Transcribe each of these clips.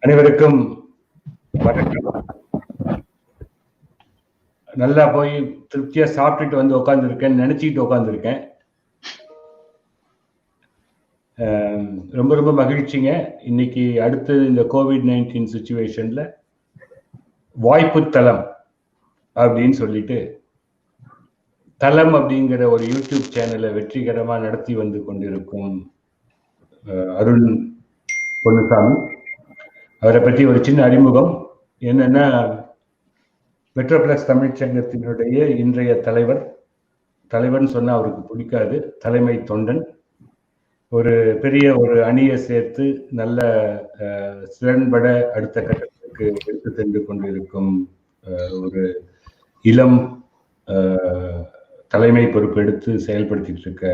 அனைவருக்கும் வணக்கம். நல்லா போய் திருப்தியா சாப்பிட்டுட்டு வந்து உட்காந்துருக்கேன், நினைச்சிட்டு உட்காந்துருக்கேன். ரொம்ப ரொம்ப மகிழ்ச்சிங்க. இன்னைக்கு அடுத்து இந்த COVID-19 சிச்சுவேஷன்ல வாய்ப்பு தளம் அப்படின்னு சொல்லிட்டு தளம் அப்படிங்கிற ஒரு யூடியூப் சேனலை வெற்றிகரமா நடத்தி வந்து கொண்டிருக்கும் அருண் பொன்னுசாமி, அவரை பற்றி ஒரு சின்ன அறிமுகம். என்னன்னா, மெட்ரோபிளஸ் தமிழ்ச்சங்கத்தினுடைய இன்றைய தலைவர்னு சொன்னா அவருக்கு பிடிக்காது, தலைமை தொண்டன். ஒரு பெரிய ஒரு அணியை சேர்த்து நல்ல திறன்பட அடுத்த கட்டத்திற்கு எடுத்து சென்று கொண்டிருக்கும் ஒரு இளம் தலைமை பொறுப்பு எடுத்து செயல்படுத்திட்டு இருக்க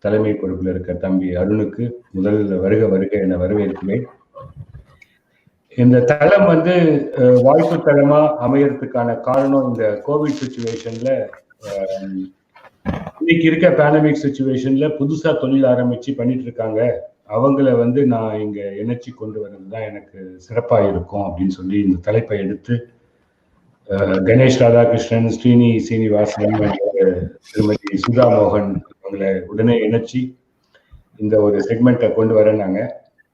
தலைமை பொறுப்பில் இருக்க தம்பி அருணுக்கு முதல்ல வருக என வரவேற்கிறேன். இந்த தளம் வந்து வாய்ப்பு தளமா அமையறதுக்கான காரணம் இந்த கோவிட் சிச்சுவேஷன்ல, இன்னைக்கு இருக்க பேண்டமிக் சிச்சுவேஷன்ல புதுசா தொழில் ஆரம்பிச்சு பண்ணிட்டு இருக்காங்க, அவங்கள வந்து நான் இங்க இணைச்சி கொண்டு வர்றதுதான் எனக்கு சிறப்பா இருக்கும் அப்படின்னு சொல்லி இந்த தலைப்பை எடுத்து கணேஷ் ராதாகிருஷ்ணன், சீனிவாசன், திருமதி சுதா மோகன் அவங்களை உடனே இணைச்சி இந்த ஒரு செக்மெண்ட்டை கொண்டு வரேன்னாங்க.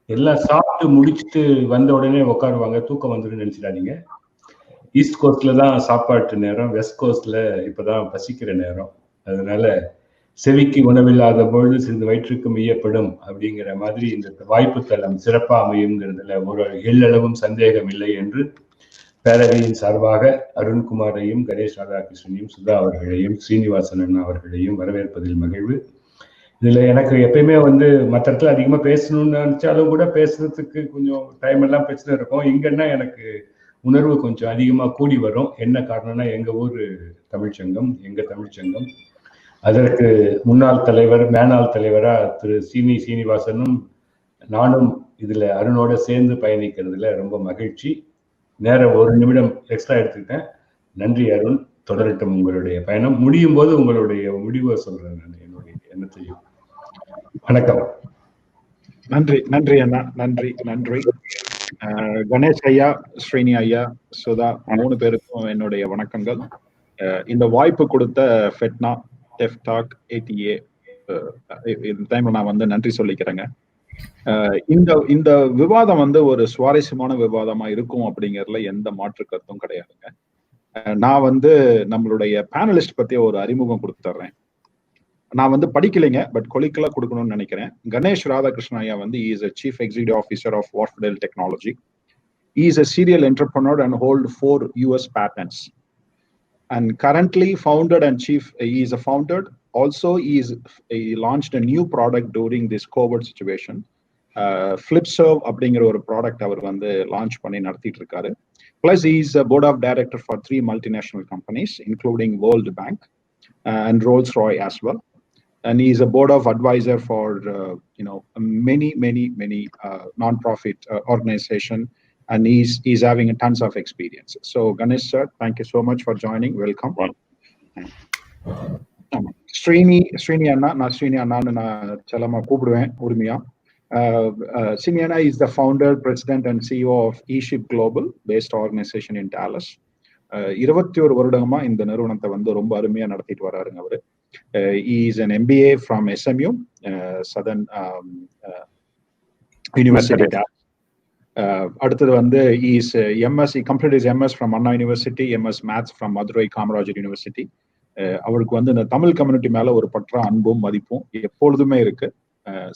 எல்லாம் சாப்பிட்டு முடிச்சுட்டு வந்த உடனே உட்காருவாங்க, தூக்கம் வந்துடும் நினைச்சிடாதீங்க. ஈஸ்ட் கோஸ்ட்ல தான் சாப்பாட்டு நேரம், வெஸ்ட் கோஸ்ட்ல இப்பதான் பசிக்கிற நேரம். அதனால செவிக்கு உணவில்லாத பொழுது சிறிது வயிற்றுக்கு மெய்யப்படும் அப்படிங்கிற மாதிரி இந்த வாய்ப்பு தளம் சிறப்பா அமையுங்கிறதுல ஒரு எள்ளளவும் சந்தேகம் இல்லை என்று பேரவையின் சார்பாக அருண்குமாரையும், கணேஷ் ராதாகிருஷ்ணனையும், சுதா அவர்களையும், சீனிவாசன் அண்ணா அவர்களையும் வரவேற்பதில் மகிழ்வு. இதுல எனக்கு எப்பயுமே வந்து மற்ற இடத்துல அதிகமா பேசணும்னு நினைச்சாலும் கூட பேசுறதுக்கு கொஞ்சம் டைம் எல்லாம் பிரச்சனை இருக்கும். இங்கன்னா எனக்கு உணர்வு கொஞ்சம் அதிகமா கூடி வரும். என்ன காரணம்னா, எங்க ஊர் தமிழ்ச்சங்கம், அதற்கு முன்னாள் தலைவர், மேனாள் தலைவரா திரு சீனிவாசனும் நானும் இதுல அருணோட சேர்ந்து பயணிக்கிறதுல ரொம்ப மகிழ்ச்சி. நேரம் ஒரு நிமிடம் எக்ஸ்ட்ரா எடுத்துக்கிட்டேன். நன்றி அருண், தொடரட்டும் உங்களுடைய பயணம். முடியும் போது உங்களுடைய முடிவை சொல்றேன் நான், என்னுடைய எண்ணத்தையும். வணக்கம். நன்றி அண்ணா, நன்றி. கணேஷ் ஐயா, ஸ்ரீனி ஐயா, சுதா, 3 பேருக்கும் என்னுடைய வணக்கங்கள். இந்த வாய்ப்பு கொடுத்த ஃபெட்னா, டெஃப்டாக், ATA இந்த டைம்ல நான் வந்து நன்றி சொல்லிக்கிறேங்க. இந்த விவாதம் வந்து ஒரு சுவாரஸ்யமான விவாதமா இருக்கும் அப்படிங்கறதுல எந்த மாற்று கருத்தும் கிடையாதுங்க. நான் வந்து நம்மளுடைய பேனலிஸ்ட் பத்தி ஒரு அறிமுகம் கொடுத்துறேன். நான் வந்து படிக்கலைங்க, பட் கொலிக்கலா கொடுக்கணும்னு நினைக்கிறேன். கணேஷ் ராதாகிருஷ்ணன் ஐயா வந்து he is a chief executive officer of Warfidel Technology. He is a serial entrepreneur and hold 4 US patents. And currently founded and chief, he is a founder. Also, he launched a new product during this COVID situation. FlipServe அப்படிங்கிற ஒரு product அவர் வந்து launch பண்ணி நடத்திட்டு இருக்காரு. Plus, he is a board of director for 3 multinational companies, including World Bank and Rolls-Royce as well. And he is a board of advisor for many non-profit organization, and he's having tons of experience. So Ganesh sir, thank you so much for joining. Welcome. Srini Anna, நான் ஸ்ரீனி அண்ணான்னு நான் செல்லமா கூப்பிடுவேன் உரிமையா. Srini Anna is the founder, president and CEO of eShip Global based organization in Dallas. 21 வருடமா இந்த நிறுவனத்தை வந்து ரொம்ப அருமையா நடத்திட்டு வராருங்க அவரு. He is an MBA from SMU, Southern University. அடுத்தது வந்து he is MS, he completed his MS from Anna University, MS Maths from Madurai Kamarajar University. அவருக்கு வந்து இந்த தமிழ் கம்யூனிட்டி மேல ஒரு பற்ற அன்பும் மதிப்பும் எப்பொழுதுமே இருக்கு.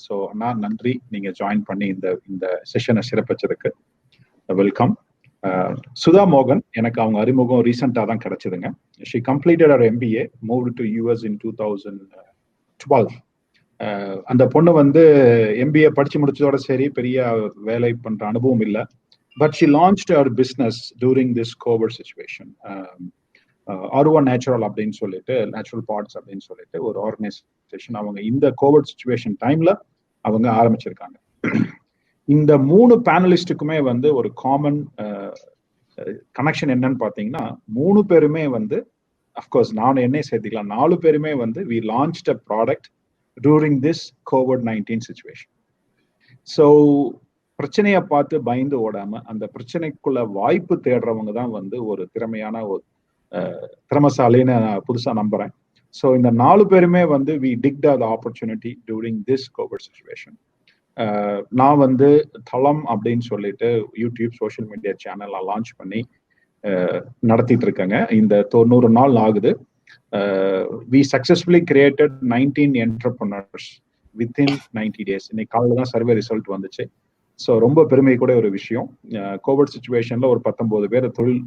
ஸோ அண்ணா நன்றி, நீங்க ஜாயின் பண்ணி இந்த செஷனை சிறப்பிச்சதுக்கு. வெல்கம். சுதா மோகன், எனக்கு அவங்க அறிமுகம் ரீசெண்டா தான் கிடைச்சதுங்க. She completed her MBA, moved to US in 2012. அந்த பொண்ணு வந்து MBA படிச்சு முடிச்சதோட சரி பெரிய வேலை பண்ற அனுபவம் இல்லை. But she launched her business during this COVID situation. R1 natural அப்படின்னு சொல்லிட்டு, நேச்சுரல் பார்ட்ஸ் அப்படின்னு சொல்லிட்டு ஒரு ஆர்கனைசேஷன் அவங்க இந்த கோவிட் சிச்சுவேஷன் டைம்ல அவங்க ஆரம்பிச்சிருக்காங்க. இந்த 3 பேனலிஸ்டுக்குமே வந்து ஒரு காமன் கனெக்ஷன் என்னன்னு பாத்தீங்கன்னா, 3 பேருமே வந்து அஃப்கோர்ஸ் நான் என்னை சேர்த்துக்கலாம், 4 பேருமே வந்து we launched a product during this COVID-19 situation. So பிரச்சனையை பார்த்து பயந்து ஓடாம அந்த பிரச்சனைக்குள்ள வாய்ப்பு தேடுறவங்க தான் வந்து ஒரு திறமையான ஒரு திறமசாலின்னு நான் புதுசா நம்புறேன். ஸோ இந்த 4 பேருமே வந்து we picked the opportunity during this covid situation. நான் வந்து தளம் அப்படின்னு சொல்லிட்டு YouTube social media channel launch பண்ணி நடத்திட்டு இருக்கேங்க. இந்த 90 நாள் ஆகுது. We successfully created 19 entrepreneurs within 90 days. இன்னைக்கு காலையில் தான் சர்வே ரிசல்ட் வந்துச்சு. ஸோ ரொம்ப பெருமை கூட ஒரு விஷயம். கோவிட் சுச்சுவேஷன்ல ஒரு 19 பேர் தொழில்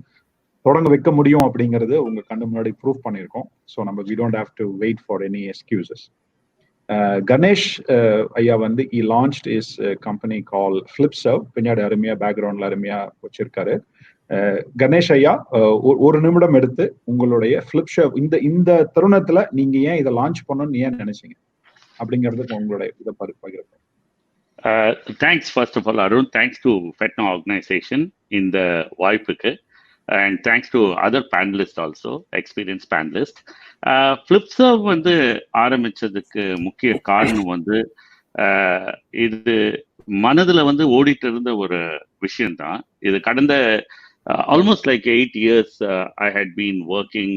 தொடங்க வைக்க முடியும் அப்படிங்கிறது உங்க கண்ணு முன்னாடி ப்ரூவ் பண்ணியிருக்கோம். ஸோ நம்ம we don't have to wait for any excuses. Ganesh ஐயா வந்து இ launched his company call FlipServe. பின்னாடி அருமையா பேக்ரவுண்ட்ல அருமையா வச்சிருக்காரு. கணேஷ் ஐயா, ஒரு நிமிடம் எடுத்து உங்களுடைய FlipServe இந்த தருணத்துல நீங்க ஏன் இதை லான்ச் பண்ணணும்னு ஏன் நினைச்சீங்க அப்படிங்கிறதுக்கு உங்களுடைய இதை பகிர்ந்து. Thanks first of all, Arun. Thanks to FETNA organization in the வாய்ப்புக்கு. And thanks to other panelists also, experienced panelists. FlipServe வந்து ஆரம்பிச்சதுக்கு முக்கிய காரணம் வந்து இது மனதில் வந்து ஓடிட்டு இருந்த ஒரு விஷயம்தான். இது கடந்த almost like 8 years I had been working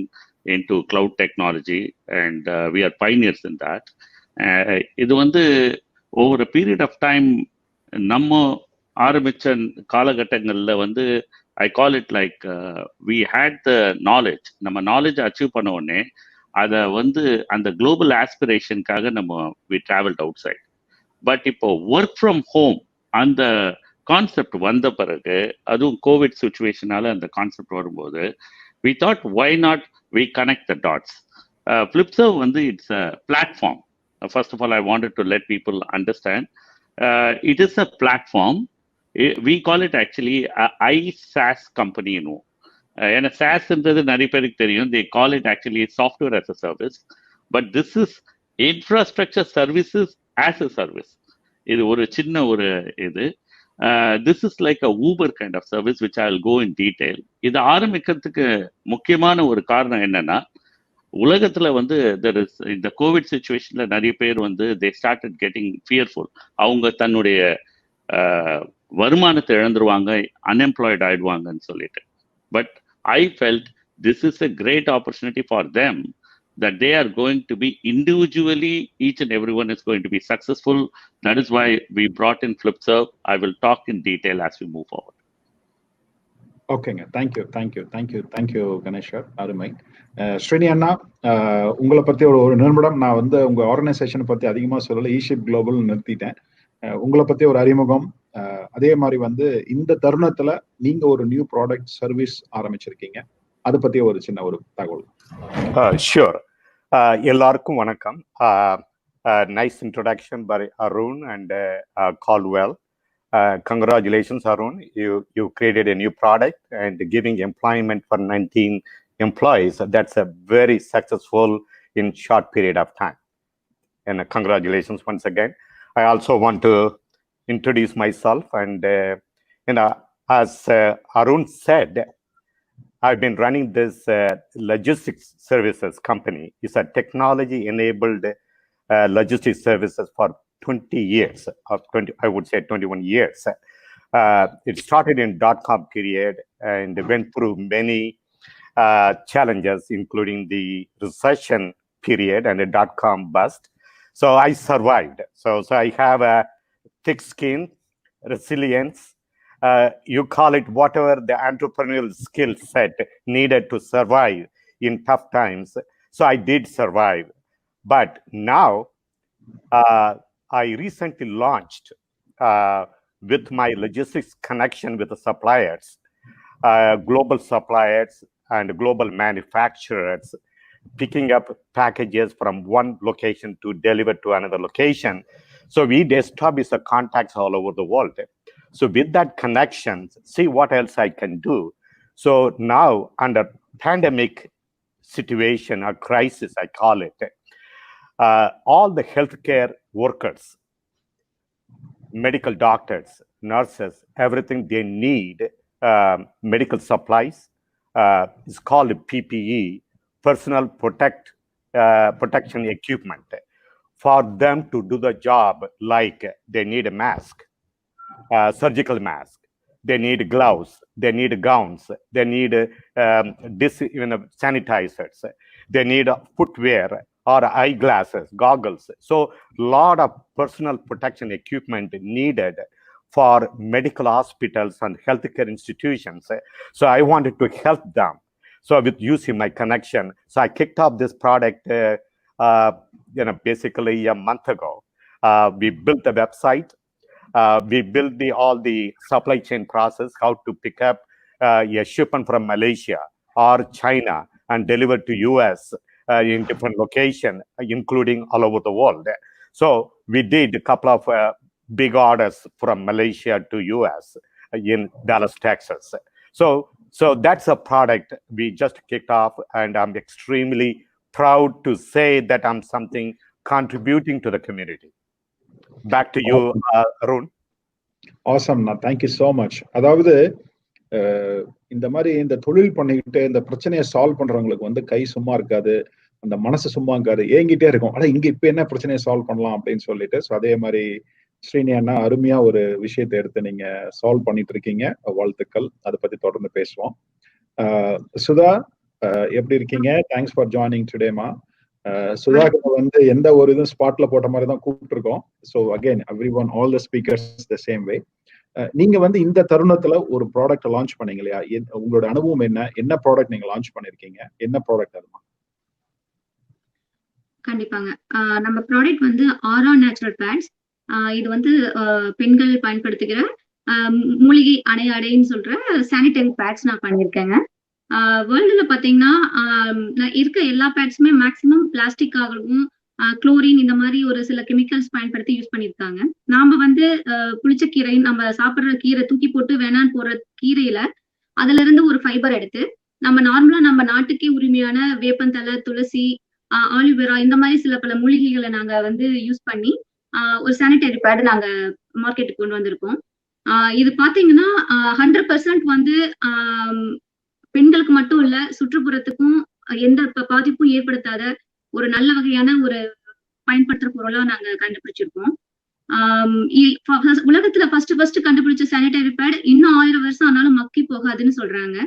into cloud technology and we are pioneers in that. இது வந்து over a period of time நம்ம ஆரம்பிச்ச காலகட்டங்களில் வந்து I call it like we had the knowledge. நம்ம knowledge அச்சீவ் பண்ண உடனே அதை வந்து அந்த குளோபல் ஆஸ்பிரேஷனுக்காக நம்ம we traveled outside. பட் இப்போ ஒர்க் ஃப்ரம் ஹோம் அந்த கான்செப்ட் வந்த பிறகு, அதுவும் கோவிட் சுச்சுவேஷனால அந்த கான்செப்ட் வரும்போது we thought why not we connect the dots. FlipServe வந்து it's a platform. First of all, I wanted to let people understand it is a platform. We call it actually iSaaS company. ஏன்னா SaaSன்றது நிறைய பேருக்கு தெரியும். They call it actually software as a service, but this is infrastructure services as a service. இது ஒரு சின்ன ஒரு இது. This is like a Uber kind of service which I will go in detail. இது ஆரம்பிக்கிறதுக்கு முக்கியமான ஒரு காரணம் என்னன்னா, உலகத்துல வந்து இந்த கோவிட் சுச்சுவேஷன்ல நிறைய பேர் வந்து they started getting fearful. அவங்க தன்னுடைய வருமானத்தை இழந்துருவாங்க, அன்எம்ப்ளாய்டு ஆயிடுவாங்கன்னு சொல்லிட்டு. But I felt this is a great opportunity for them, that they are going to be individually, each and everyone is going to be successful. That is why we brought in FlipServe. I will talk in detail as we move forward. ஓகேங்க, thank you Ganesh. அருமை. ஸ்ரீனி அண்ணா, உங்களை பத்தி ஒரு நிமிடம். நான் வந்து உங்க ஆர்கனைசேஷனை பத்தி அதிகமா சொல்லல, ஈஷிப் குளோபல் நிறுத்திட்டேன். உங்களை பத்தி ஒரு அறிமுகம், அதே மாதிரி வந்து இந்த தருணத்துல நீங்க ஒரு நியூ ப்ராடக்ட் சர்வீஸ் ஆரம்பிச்சிருக்கீங்க, அதை பத்தி ஒரு சின்ன ஒரு தகவல். ஷூர். எல்லாருக்கும் வணக்கம். Nice introduction by Arun and கால்வெல். Congratulations, Arun. You created a new product and giving employment for 19 employees. That's a very successful in short period of time. And congratulations once again. I also want to introduce myself. And as Arun said, I've been running this logistics services company. It's a technology-enabled logistics services for 20 years, or 20, I would say 21 years. It started in .com period and went through many challenges, including the recession period and the .com bust. So I survived. So I have a thick skin, resilience. You call it whatever the entrepreneurial skill set needed to survive in tough times. So I did survive. But now, I recently launched with my logistics connection with the suppliers, global suppliers and global manufacturers, picking up packages from one location to deliver to another location. So we establish the contacts all over the world. So with that connection, see what else I can do. So now under pandemic situation or crisis, I call it, all the healthcare workers, medical doctors, nurses, everything they need, medical supplies, is called PPE, personal protection equipment. For them to do the job, like they need a mask, surgical mask. They need gloves. They need gowns. They need sanitizers. They need footwear or eyeglasses, goggles. So a lot of personal protection equipment needed for medical hospitals and healthcare institutions. So I wanted to help them. So with using my connection, so I kicked off this product, basically a month ago. We built a website. We built all the supply chain process, how to pick up a shipment from Malaysia or China and deliver to US in different locations, including all over the world. So we did a couple of big orders from Malaysia to US in Dallas, Texas. So that's a product we just kicked off, and I'm extremely proud to say that I'm something contributing to the community. Back to you, Arun. Awesome. Thank you so much. அதாவது இந்த மாதிரி இந்த தொழில் பண்ணிக்கிட்டு இந்த பிரச்சனையை solve பண்றவங்களுக்கு வந்து கை சும்மா இருக்காது, அந்த மனசு சும்மா இருக்காது, ஏங்கிட்டே இருக்கும். ஆனா இங்க இப்ப என்ன பிரச்சனையை சால்வ் பண்ணலாம் அப்படின்னு சொல்லிட்டு. ஸோ அதே மாதிரி ஸ்ரீனி அண்ணா அருமையா ஒரு விஷயத்தை எடுத்து நீங்க சால்வ் பண்ணிட்டு இருக்கீங்க. வாழ்த்துக்கள். அதை பத்தி தொடர்ந்து பேசுவோம். சுதா எப்படி இருக்கீங்க? தேங்க்ஸ் ஃபார் ஜாயினிங் டுடேமா. சுதா வந்து எந்த ஒரு இதுவும் ஸ்பாட்ல போட்ட மாதிரி தான் கூப்பிட்டு இருக்கோம். So again everyone, all the speakers the same way. நீங்க வந்து இந்த தருணத்துல ஒரு ப்ராடக்ட் லான்ச் பண்ணீங்க இல்லையா? உங்களோட அனுபவம் என்ன? என்ன ப்ராடக்ட் நீங்க லான்ச் பண்ணிருக்கீங்க? என்ன ப்ராடக்ட் அதுமா? கண்டிப்பாங்க. நம்ம ப்ராடக்ட் வந்து ஆரா நேச்சுரல் பேட்ஸ். இது வந்து பெண்கள் பயன்படுத்துகிற மூலிகை அடைன்னு சொல்ற சானிடரி பேட்ஸ் நான் பண்ணியிருக்கேங்க. வேர்ல்டுல பாத்தீங்கன்னா இருக்க எல்லா பேட்ஸுமே மேக்சிமம் பிளாஸ்டிக் ஆகவும் குளோரின் இந்த மாதிரி ஒரு சில கெமிக்கல்ஸ் பயன்படுத்தி யூஸ் பண்ணியிருக்காங்க. நாம வந்து புளிச்ச கீரை, நம்ம சாப்பிடுற கீரை தூக்கி போட்டு வேணான்னு போடுற கீரையில அதுல இருந்து ஒரு ஃபைபர் எடுத்து நம்ம நார்மலா நம்ம நாட்டுக்கே உரிமையான வேப்பந்தலை, துளசி, ஆலிவேரா இந்த மாதிரி சில பல மூலிகைகளை நாங்க வந்து யூஸ் பண்ணி ஒரு சானிடரி பேட் நாங்க மார்க்கெட்டுக்கு கொண்டு வந்திருக்கோம். இது பாத்தீங்கன்னா 100% வந்து பெண்களுக்கு மட்டும் இல்ல, சுற்றுப்புறத்துக்கும் எந்த பாதிப்பும் ஏற்படுத்தாத ஒரு நல்ல வகையான ஒரு பயன்படுத்துற பொருளா நாங்க கண்டுபிடிச்சிருக்கோம். உலகத்துல ஃபர்ஸ்ட் கண்டுபிடிச்ச சானிடரி பேட் இன்னும் 1000 வருஷம் ஆனாலும் மக்கி போகாதுன்னு சொல்றாங்க.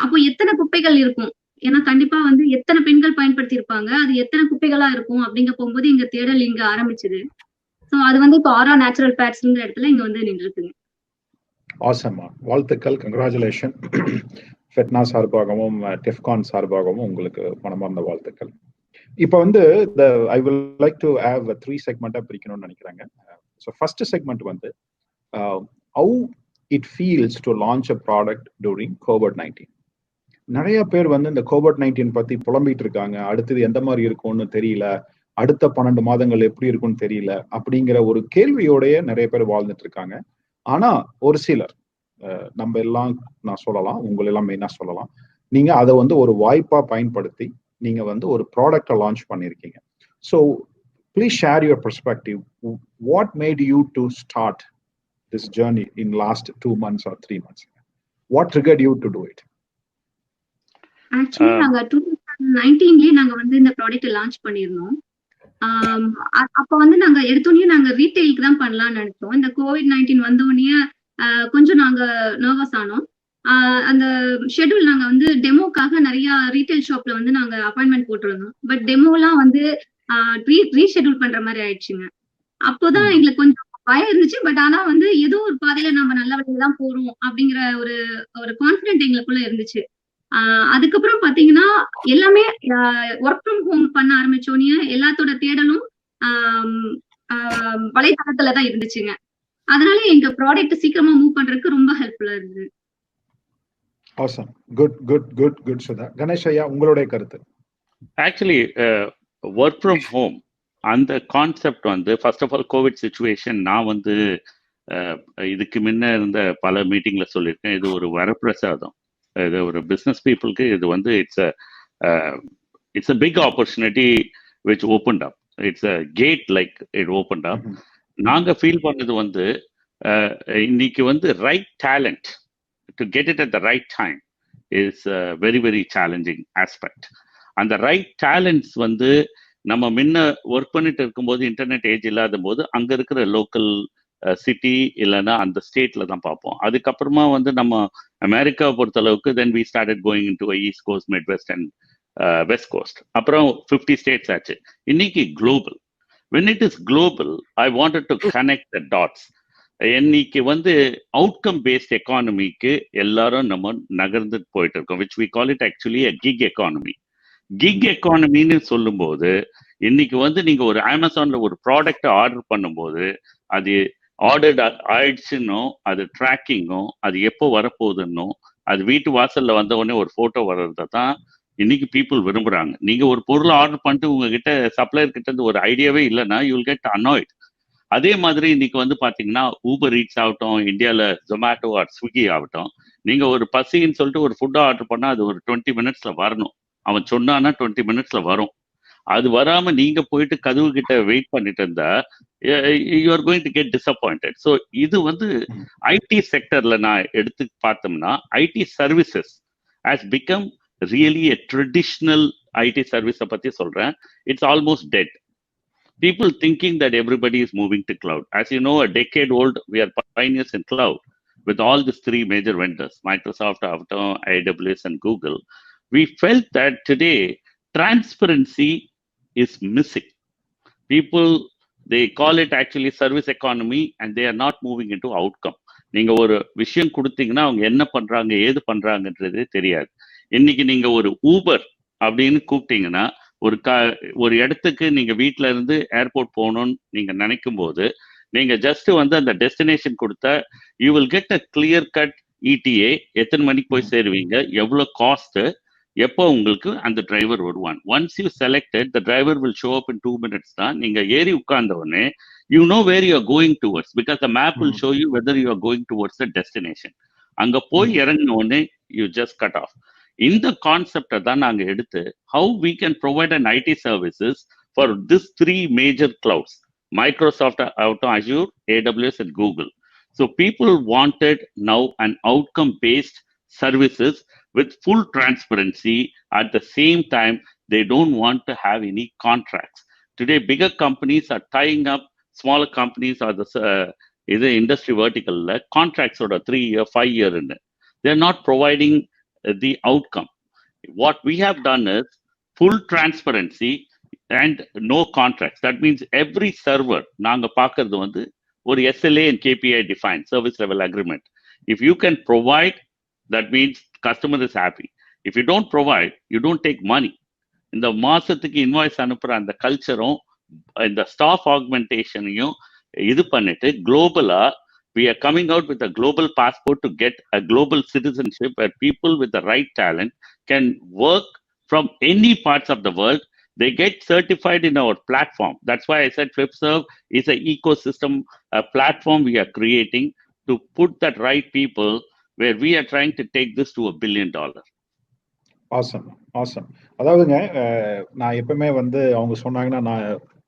அப்போ எத்தனை குப்பைகள் இருக்கும்? ஏன்னா கண்டிப்பா வந்து எத்தனை பெண்கள் பயன்படுத்தி இருப்பாங்க, அது எத்தனை குப்பைகளா இருக்கும் அப்படிங்க போகும்போது எங்க தேடல் இங்க ஆரம்பிச்சது. சோ அது வந்து இப்போ ஆரா நேச்சுரல் பேட்ஸ்ங்கிற இடத்துல இங்க வந்து நின்று இருக்குங்க. ஆசம்மா, வாழ்த்துக்கள், கங்க்ராச்சுலேஷன். ஃபெட்னா சார்பாகவும் டெஃப்கான் சார்பாகவும் உங்களுக்கு மனமார்ந்த வாழ்த்துக்கள். இப்போ வந்து I will like to have 3 செக்மெண்டா பிரிக்கணும்னு நினைக்கிறாங்க. ஸோ ஃபர்ஸ்ட் செக்மெண்ட் வந்து how it feels to launch a product during COVID-19. நிறைய பேர் வந்து இந்த COVID-19 பத்தி புலம்பிட்டு இருக்காங்க. அடுத்தது எந்த மாதிரி இருக்கும்னு தெரியல, அடுத்த 12 மாதங்கள் எப்படி இருக்கும்னு தெரியல அப்படிங்கிற ஒரு கேள்வியோடய நிறைய பேர் வாழ்ந்துட்டு இருக்காங்க. ஆனா ஒரு சிலர், நம்ம எல்லாம் நான் சொல்லலாம், உங்களை எல்லாம் மெயினா சொல்லலாம், நீங்க அதை வந்து ஒரு வாய்ப்பா பயன்படுத்தி நீங்க வந்து ஒரு ப்ராடக்டை லான்ச் பண்ணிருக்கீங்க. So please share your perspective. What made you to start this journey in last 2 months or 3 months? What triggered you to to it? Actually நாங்க 2019லயே நாங்க வந்து இந்த ப்ராடக்ட் லான்ச் பண்ணிருந்தோம். அப்ப வந்து நாங்க எடுத்தோடனே நாங்க ரீட்டைலுக்கு தான் பண்ணலாம்னு நினைச்சோம். இந்த COVID-19 வந்தோடனே கொஞ்சம் நாங்க நர்வஸ் ஆனோம். அந்த ஷெட்யூல் நாங்க வந்து டெமோக்காக நிறைய ரீட்டைல் ஷாப்ல வந்து நாங்க அப்பாயின்மெண்ட் போட்டிருந்தோம். பட் டெமோலாம் வந்து ரீஷெட்யூல் பண்ற மாதிரி ஆயிடுச்சுங்க. அப்போதான் எங்களுக்கு கொஞ்சம் பயம் இருந்துச்சு. பட் ஆனா வந்து ஏதோ ஒரு பாதையில நம்ம நல்ல வழியில தான் போறோம் அப்படிங்கிற ஒரு கான்பிடென்ட் எங்களுக்குள்ள இருந்துச்சு. அதுக்கப்புறம் பாத்தீங்கன்னா எல்லாமே ஒர்க் ஃப்ரம் ஹோம் பண்ண ஆரம்பிச்சோன்னே எல்லாத்தோட தேடலும் வலைத்தளத்துலதான் இருந்துச்சுங்க. அதனால எங்க ப்ராடக்ட் சீக்கிரமா மூவ் பண்றதுக்கு ரொம்ப ஹெல்ப்ஃபுல்லா இருந்தது. Awesome. Good சுதா. கணேஷ் ஐயா, உங்களுடைய கருத்து? ஆக்சுவலி ஒர்க் ஃப்ரம் ஹோம் அந்த கான்செப்ட் வந்து first of all covid situation, நான் வந்து இதுக்கு முன்ன இருந்த பல மீட்டிங்ல சொல்லியிருக்கேன், இது ஒரு வரப்பிரசாதம். இது ஒரு பிஸ்னஸ் பீப்புளுக்கு இது வந்து it's a big opportunity which opened up. It's a gate like it opened up. நாங்க ஃபீல் பண்ணது வந்து இன்னைக்கு வந்து right talent to get it at the right time is a very very challenging aspect. அந்த right talents வந்து நம்ம முன்ன work பண்ணிட்டு இருக்கும்போது இன்டர்நெட் ஏஜ் இல்லாத போது அங்க இருக்கிற லோக்கல் சிட்டி இல்லைன்னா அந்த ஸ்டேட்ல தான் பார்ப்போம். அதுக்கப்புறமா வந்து நம்ம அமெரிக்காவை பொறுத்த அளவுக்கு then we started going into east coast, midwest and west coast. அப்புறம் 50 ஸ்டேட்ஸ் ஆச்சு. இன்னைக்கு global. when it is global, I wanted to connect the dots. இன்னைக்கு வந்து அவுட்கம் பேஸ்ட் எக்கானமிக்கு எல்லாரும் நம்ம நகர்ந்து போயிட்டு இருக்கோம், which we call it actually a gig economy. Gig எக்கானமின்னு சொல்லும்போது இன்னைக்கு வந்து நீங்க ஒரு அமேசான்ல ஒரு ப்ராடக்ட் ஆர்டர் பண்ணும்போது அது ஆர்டர் ஆயிடுச்சுன்னோ, அது ட்ராக்கிங்கோ, அது எப்போ வரப்போகுதுன்னோ, அது வீட்டு வாசல்ல வந்த உடனே ஒரு போட்டோ வர்றதை தான் இன்னைக்கு பீப்புள் விரும்புறாங்க. நீங்க ஒரு பொருளை ஆர்டர் பண்ணிட்டு உங்ககிட்ட சப்ளையர் கிட்ட இருந்து ஒரு ஐடியாவே இல்லைன்னா யூ வில் கெட் அனாய்ட். அதே மாதிரி இன்னைக்கு வந்து பாத்தீங்கன்னா ஊபர் ஈட்ஸ் ஆகட்டும், இந்தியாவில் ஜொமேட்டோ ஆர் ஸ்விக்கி ஆகட்டும், நீங்க ஒரு பசின்னு சொல்லிட்டு ஒரு ஃபுட்டை ஆர்டர் பண்ணா அது ஒரு 20 மினிட்ஸ்ல வரணும். அவன் சொன்னான்னா 20 மினிட்ஸ்ல வரும். அது வராம நீங்க போயிட்டு கதவு கிட்ட வெயிட் பண்ணிட்டு இருந்தா you are going to get disappointed. So இது வந்து ஐடி செக்டர்ல நான் எடுத்து பார்த்தோம்னா ID services has become really a traditional IT service பத்தி சொல்றேன். It's almost dead. People thinking that everybody is moving to cloud. As you know, a decade old, we are pioneers in cloud with all these three major vendors, Microsoft, AWS and Google. We felt that today transparency is missing. People, they call it actually service economy and they are not moving into outcome. நீங்க ஒரு விஷயம் கொடுத்தீங்கன்னா அவங்க என்ன பண்றாங்க ஏது பண்றாங்கன்றதே தெரியாது. இன்னைக்கு நீங்க ஒரு ஊபர் அப்படின்னு கூப்பிட்டீங்கன்னா ஒரு இடத்துக்கு நீங்க வீட்டுல இருந்து ஏர்போர்ட் போகணும்னு நீங்க நினைக்கும் போது நீங்க ஜஸ்ட் வந்து அந்த டெஸ்டினேஷன் கொடுத்தா you will get a clear cut ETA, எத்தனை மணிக்கு போய் சேருவீங்க, எவ்வளவு காஸ்ட், எப்போ உங்களுக்கு அந்த டிரைவர் வருவான். Once you selected the driver will show up in 2 minutes தான். நீங்க ஏறி உட்கார்ந்த உடனே you know where you are going towards because the map will show you whether you are going towards the destination. அங்க போய் இறங்கின உடனே யூ ஜஸ்ட் கட் ஆஃப். இந்த கான்செப்டை தான் நாங்க எடுத்து how we can provide an IT services for this 3 major clouds, Microsoft ஆகட்டும், Azure, AWS and Google. So people wanted now an outcome based services with full transparency. At the same time, they don't want to have any contracts. Today bigger companies are tying up smaller companies or the industry vertical contracts or 3 year 5 year in it. They're not providing the outcome. What we have done is full transparency and no contracts. That means every server நாங்க பார்க்கிறது வந்து ஒரு SLA and KPI defined service level agreement. If you can provide, that means customer is happy. If you don't provide, you don't take money. இந்த மாசத்துக்கு invoice அனுப்புற அந்த கல்ச்சரும் இந்த staff ஆக்மெண்டேஷனையும் இது பண்ணிட்டு குளோபலா we are coming out with a global passport to get a global citizenship where people with the right talent can work from any parts of the world. They get certified in our platform. That's why I said FlipServe is an ecosystem, a platform we are creating to put that right people where we are trying to take this to $1 billion. Awesome. அதாவதுங்க, நான் எப்பவுமே வந்து அவங்க சொன்னாங்கன்னா நான்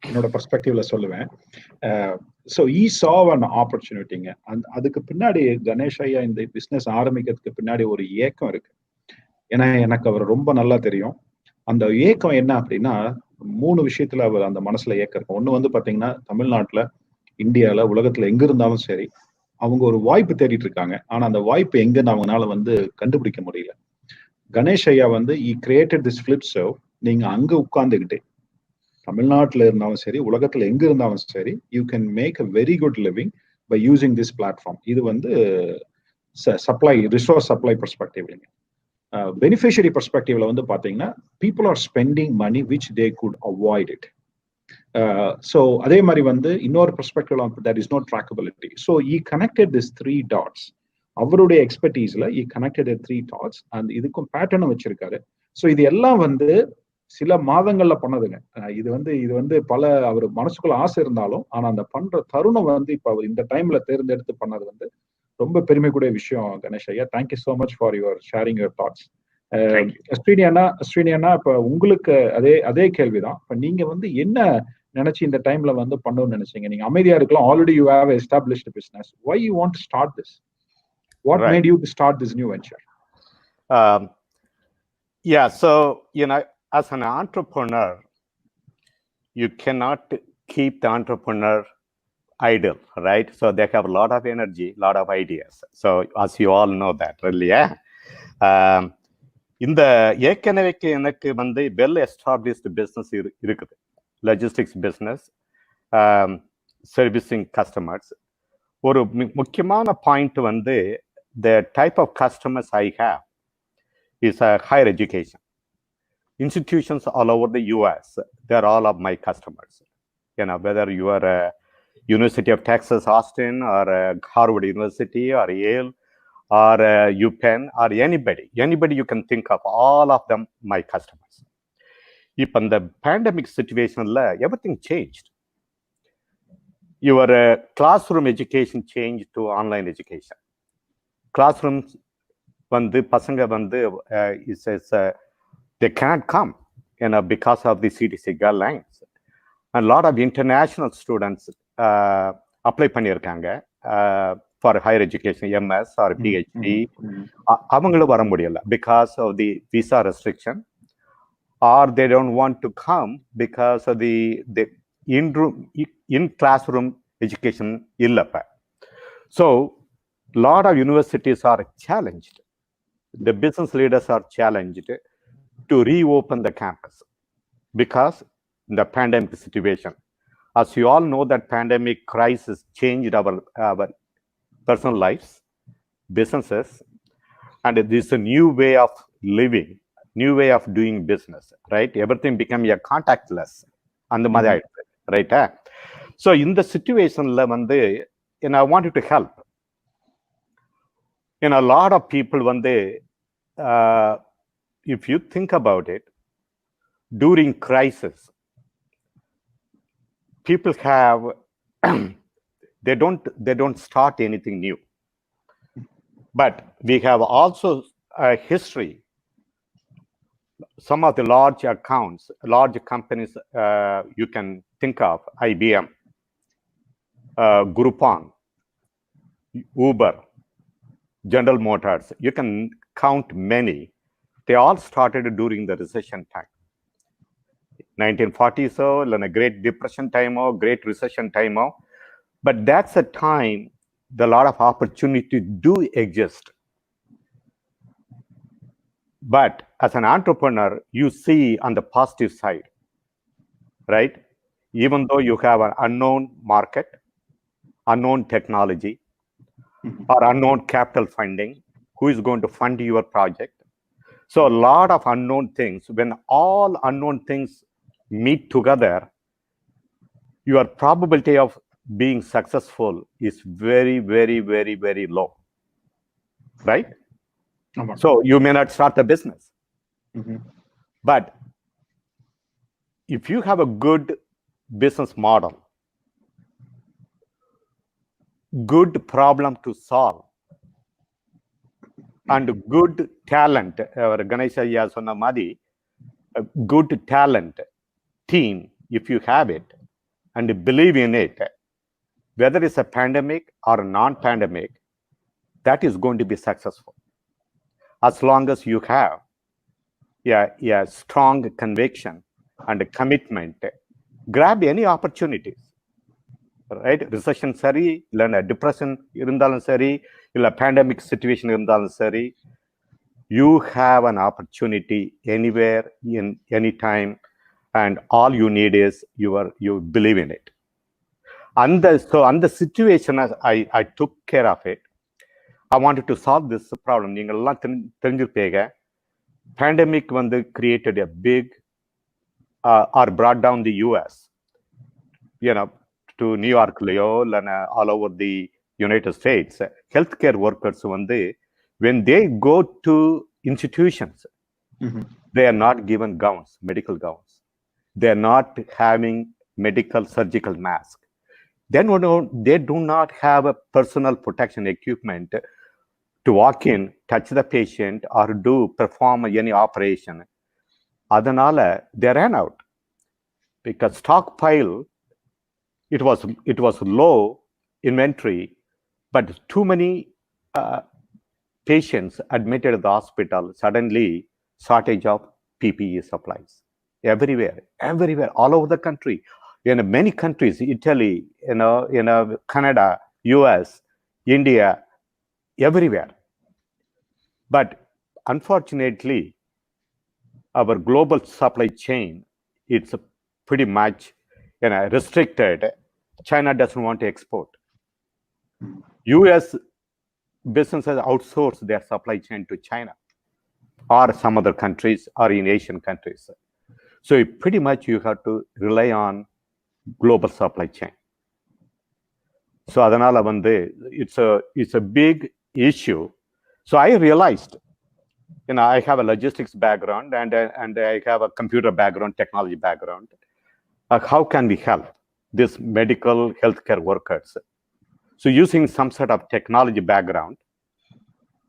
என்னோட பெர்ஸ்பெக்டிவ்ல சொல்லுவேன். So saw an ஆப்பர்ச்சுனிட்டிங்க. அதுக்கு பின்னாடி கணேஷ் ஐயா இந்த பிஸ்னஸ் ஆரம்பிக்கிறதுக்கு பின்னாடி ஒரு ஏக்கம் இருக்கு. ஏன்னா எனக்கு அவர் ரொம்ப நல்லா தெரியும். அந்த ஏக்கம் என்ன அப்படின்னா 3 விஷயத்துல அவர் அந்த மனசுல ஏக்கம் இருக்கும். ஒண்ணு வந்து பாத்தீங்கன்னா தமிழ்நாட்டுல, இந்தியால, உலகத்துல எங்க இருந்தாலும் சரி அவங்க ஒரு வாய்ப்பு தேடிட்டு இருக்காங்க. ஆனா அந்த வாய்ப்பு எங்கன்னு அவங்களால வந்து கண்டுபிடிக்க முடியல. கணேஷ் ஐயா வந்து created this FlipServe. நீங்க அங்க உட்கார்ந்துகிட்டு தமிழ்நாட்டுல இருந்தாலும் சரி உலகத்துல எங்க இருந்தாலும் சரி you can make a very good living by using this platform. இது வந்து சப்ளை ரிசோர்ஸ் சப்ளை பெர்ஸ்பெக்டிவ்லங்க. பெனிஃபிஷியரி பெர்ஸ்பெக்டிவ்ல வந்து பாத்தீங்கன்னா people are spending money which they could avoid it. So அதே மாதிரி வந்து இன்னொரு பெர்ஸ்பெக்டிவ்ல there is no traceability. So he connected this 3 dots. அவருடைய எக்ஸ்பர்டீஸ்ல ஈ கனெக்டட் 3 dots அண்ட் இதுக்கும் பேட்டர்னும் வச்சிருக்காரு. ஸோ இது எல்லாம் வந்து சில மாதங்கள்ல பண்ணதுங்க. இது வந்து பல அவர் மனசுக்குள்ள ஆசை இருந்தாலும் ஆனா அந்த பண்ற தருணம் வந்து இப்ப அவர் இந்த டைம்ல தேர்ந்தெடுத்து பண்ணது வந்து ரொம்ப பெருமைக்குரிய விஷயம். கணேஷ் ஐயா, thank you so much for your sharing your thoughts. ஸ்ரீனியண்ணா, இப்ப உங்களுக்கு அதே கேள்விதான். இப்ப நீங்க வந்து என்ன நினைச்சு இந்த டைம்ல வந்து பண்ணணும்னு நினைச்சீங்க? நீங்க அமைதியா இருக்கலாம், already you have established business. Why you want to start this? What made you to start this new venture? Yeah, so as an entrepreneur, you cannot keep the entrepreneur idle, right? So they have a lot of energy, a lot of ideas. So as you all know that, really, yeah. இந்த ஏற்கனவே எனக்கு வந்து well established business இருக்குது, logistics business, servicing customers. ஒரு முக்கியமான point வந்து the type of customers I have is a higher education. Institutions all over the US, they're all of my customers. You know, whether you are a University of Texas, Austin, or Harvard University, or Yale, or UPenn, or anybody you can think of, all of them my customers. If in the pandemic situation, everything changed. Your classroom education changed to online education. Classrooms, வந்து பசங்க வந்து they can't come, you know, because of the CDC guidelines. And a lot of international students apply பண்ணியிருக்காங்க for higher education, MS or PhD. அவங்களும் வர முடியல because of the visa restriction, or they don't want to come because of the in classroom education இல்லப்ப. So a lot of universities are challenged. The business leaders are challenged to reopen the campus because the pandemic situation. As you all know, that pandemic crisis changed our personal lives, businesses, and this is a new way of living, new way of doing business, right? Everything became a contactless, and the right? So in the situation, I wanted to help. A lot of people, if you think about it, during crisis, people have they don't start anything new. But we have also a history. Some of the large accounts, large companies you can think of, IBM, Groupon, Uber, General Motors, you can count many. They all started during the recession time. 1940s, a Great Depression time, Great Recession time. But that's a time the lot of opportunity do exist. But as an entrepreneur, you see on the positive side, right? Even though you have an unknown market, unknown technology, or unknown capital funding, who is going to fund your project? So a lot of unknown things. When all unknown things meet together, your probability of being successful is very, very, very, very low, right? So you may not start a business. But if you have a good business model, good problem to solve, and good talent, Ganesha சொன்ன மாதிரி, a good talent team, if you have it and believe in it, whether it's a pandemic or a non-pandemic, that is going to be successful. As long as you have strong conviction and commitment, grab any opportunities, right? Recession sari, illa depression irundalum sari, illa pandemic situation irundalum sari, you have an opportunity anywhere, in any time, and all you need is you believe in it. So on the situation, I took care of it. I wanted to solve this problem. நீங்கெல்லாம் தெரிஞ்சிருப்பீங்க, pandemic created a big or brought down the US, to New York, and all over the United States. Healthcare workers, when they go to institutions, they are not given gowns, medical gowns. They are not having medical surgical mask. Then they do not have a personal protection equipment to walk in, touch the patient, or perform any operation. Adanala, they ran out because stockpile, it was low inventory, but too many patients admitted at the hospital. Suddenly, shortage of PPE supplies everywhere, all over the country. In many countries, Italy, Canada, US, India, everywhere. But unfortunately, our global supply chain, it's pretty much restricted. China doesn't want to export. US businesses outsource their supply chain to China or some other countries or in Asian countries. So pretty much you have to rely on global supply chain. So adanala vande it's a big issue. So I realized, I have a logistics background and I have a computer background, technology background. How can we help these medical healthcare workers? So using some sort of technology background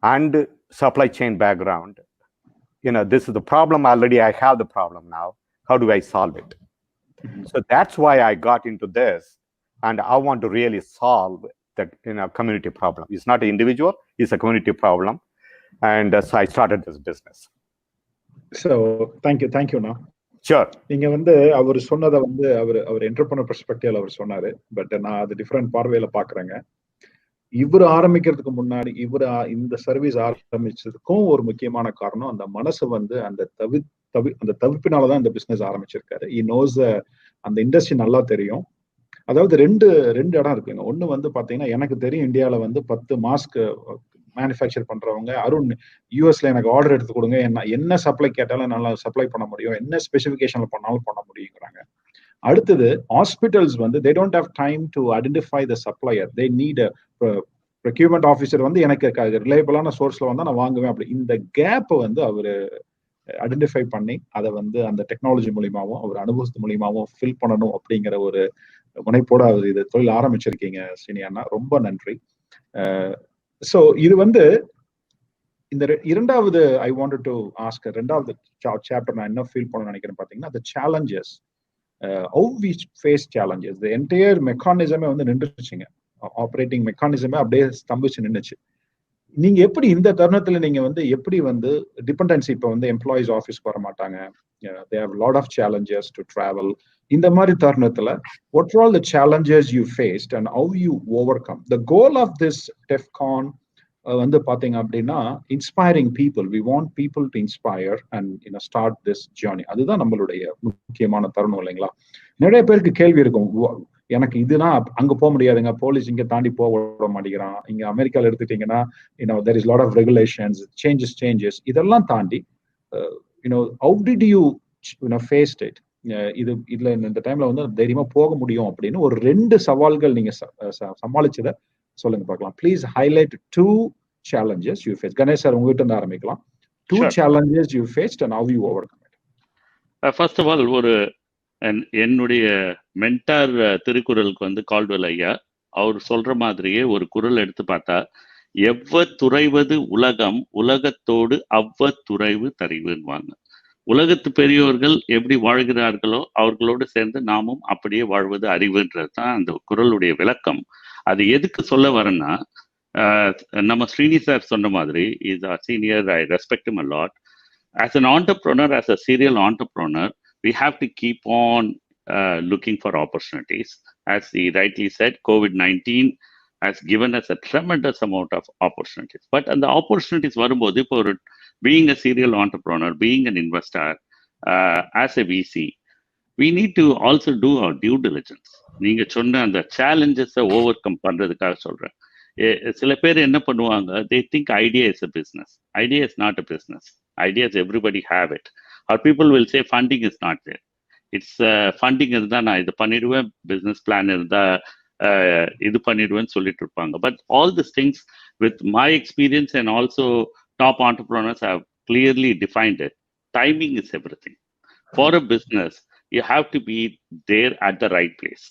and supply chain background, this is the problem already. I have the problem now. How do I solve it? So that's why I got into this, and I want to really solve the community problem. It's not an individual; it's a community problem, and so I started this business. So thank you, na. Sure. நீங்க அவர் சொன்னதை அவர் entrepreneur பெர்ஸ்பெக்டிவ்ல அவர் சொன்னாரு. But நான் அது different பார்வையில பாக்குறேங்க. இவர் ஆரம்பிக்கிறதுக்கு முன்னாடி இந்த சர்வீஸ் ஆரம்பிச்சதுக்கும் ஒரு முக்கியமான காரணம் அந்த மனசு அந்த அந்த தவிப்பினாலதான் இந்த பிசினஸ் ஆரம்பிச்சிருக்காரு. He knows அந்த இண்டஸ்ட்ரி நல்லா தெரியும். அதாவது ரெண்டு இடம் இருக்குங்க. ஒண்ணு பாத்தீங்கன்னா, எனக்கு தெரியும் இந்தியாவில 10 மாஸ்க் மேனுஃபேக்சர் பண்றவங்க, அருண் யூஎஸ்ல எனக்கு ஆர்டர் எடுத்து கொடுங்க, என்ன சப்ளை கேட்டாலும் நல்லா சப்ளை பண்ண முடியும், என்ன ஸ்பெசிபிகேஷன்ல பண்ணாலும் பண்ண முடியுங்கிறாங்க. அடுத்தது hospitals they don't have time to identify the supplier. They need a procurement officer எனக்கு ரிலையபிளான சோர்ஸ்ல நான் வாங்குவேன். அப்படி இந்த கேப் அவரு ஐடென்டிஃபை பண்ணி அதை அந்த டெக்னாலஜி மூலியமாவும் அவர் அனுபவத்து மூலியமாவும் ஃபில் பண்ணணும் அப்படிங்கிற ஒரு முனைப்போட அவர் இது தொழில் ஆரம்பிச்சிருக்கீங்க சீனியர்னா. ரொம்ப நன்றி. சோ இது இந்த இரண்டாவது ஐ வாண்டட் டு ஆஸ்க், ரெண்டாவது சாப்டர் நான் என்ன ஃபீல் பண்ண நினைக்கிறேன் பாத்தீங்கன்னா, the challenges. How we face challenges. The entire mechanism நின்றுச்சுங்க. ஆப்ரேட்டிங் மெக்கானிசமே அப்படியே ஸ்தம்பிச்சு நின்னுச்சு. நீங்க எப்படி இந்த தருணத்துல நீங்க எப்படி டிபெண்டன்சி இப்ப எம்ப்ளாயிஸ் ஆஃபீஸ்க்கு வர மாட்டாங்க. They have a lot of challenges to travel. இந்த மாதிரி தருணத்துல what are all the challenges you faced and how you overcome? The goal of this TEFCON பாத்தீங்க அப்படின்னா, inspiring people. We want people to inspire and start this journey. அதுதான் நம்மளுடைய முக்கியமான தருணம் இல்லைங்களா? நிறைய பேருக்கு கேள்வி இருக்கும், எனக்கு இதுனா அங்க போக முடியாதுங்க, போலீஸ் இங்க தாண்டி போக விட மாட்டேங்கிறான், இங்க அமெரிக்கால எடுத்துட்டீங்கன்னா there is a lot of regulations, changes. இதெல்லாம் தாண்டி how did you faced it? இதுல இந்த டைம்ல தைரியமா போக முடியும் அப்படின்னு ஒரு 2 சவால்கள் நீங்க சமாளிச்சத சொல்லுங்க பார்க்கலாம். Please highlight 2 challenges you faced. Ganesh sir, உங்ககிட்ட இருந்து ஆரம்பிக்கலாம். 2 Sure. challenges you faced and how you overcome it. First of all, என்னுடைய மென்டார் திருக்குறளுக்கு கால்டுவெல் ஐயா அவர் சொல்ற மாதிரியே ஒரு குறள் எடுத்து பார்த்தா, துறைவது உலகம் உலகத்தோடு துறைவு தறிவுன்னுவாங்க. உலகத்து பெரியோர்கள் எப்படி வாழ்கிறார்களோ அவர்களோடு சேர்ந்து நாமும் அப்படியே வாழ்வது அறிவுன்றது தான் அந்த குறளுடைய விளக்கம். அது எதுக்கு சொல்ல வரேன்னா, நம்ம ஸ்ரீனி சார் சொன்ன மாதிரி is a senior, I respect him a lot. As an entrepreneur, as a serial entrepreneur, we have to keep on looking for opportunities. As he rightly said, COVID-19 has given us a tremendous amount of opportunities. But the opportunities வரும்போது, இப்போ being a serial entrepreneur, being an investor, as a VC, we need to also do our due diligence. நீங்க சொன்ன அந்த சேலஞ்சஸை over come பண்றதுக்காக சொல்றேன். சில பேர் என்ன பண்ணுவாங்க, they think idea is a business. Idea is not a business. Ideas everybody have it. Or people will say funding is not there. It's funding இருந்தா நான் இது பண்ணிடுவேன், business plan இருந்தா இது பண்ணிடுவேன்னு சொல்லிட்டு இருப்பாங்க. But all these things, with my experience and also top entrepreneurs have clearly defined it. Timing is everything. For a business, you have to be there at the right place.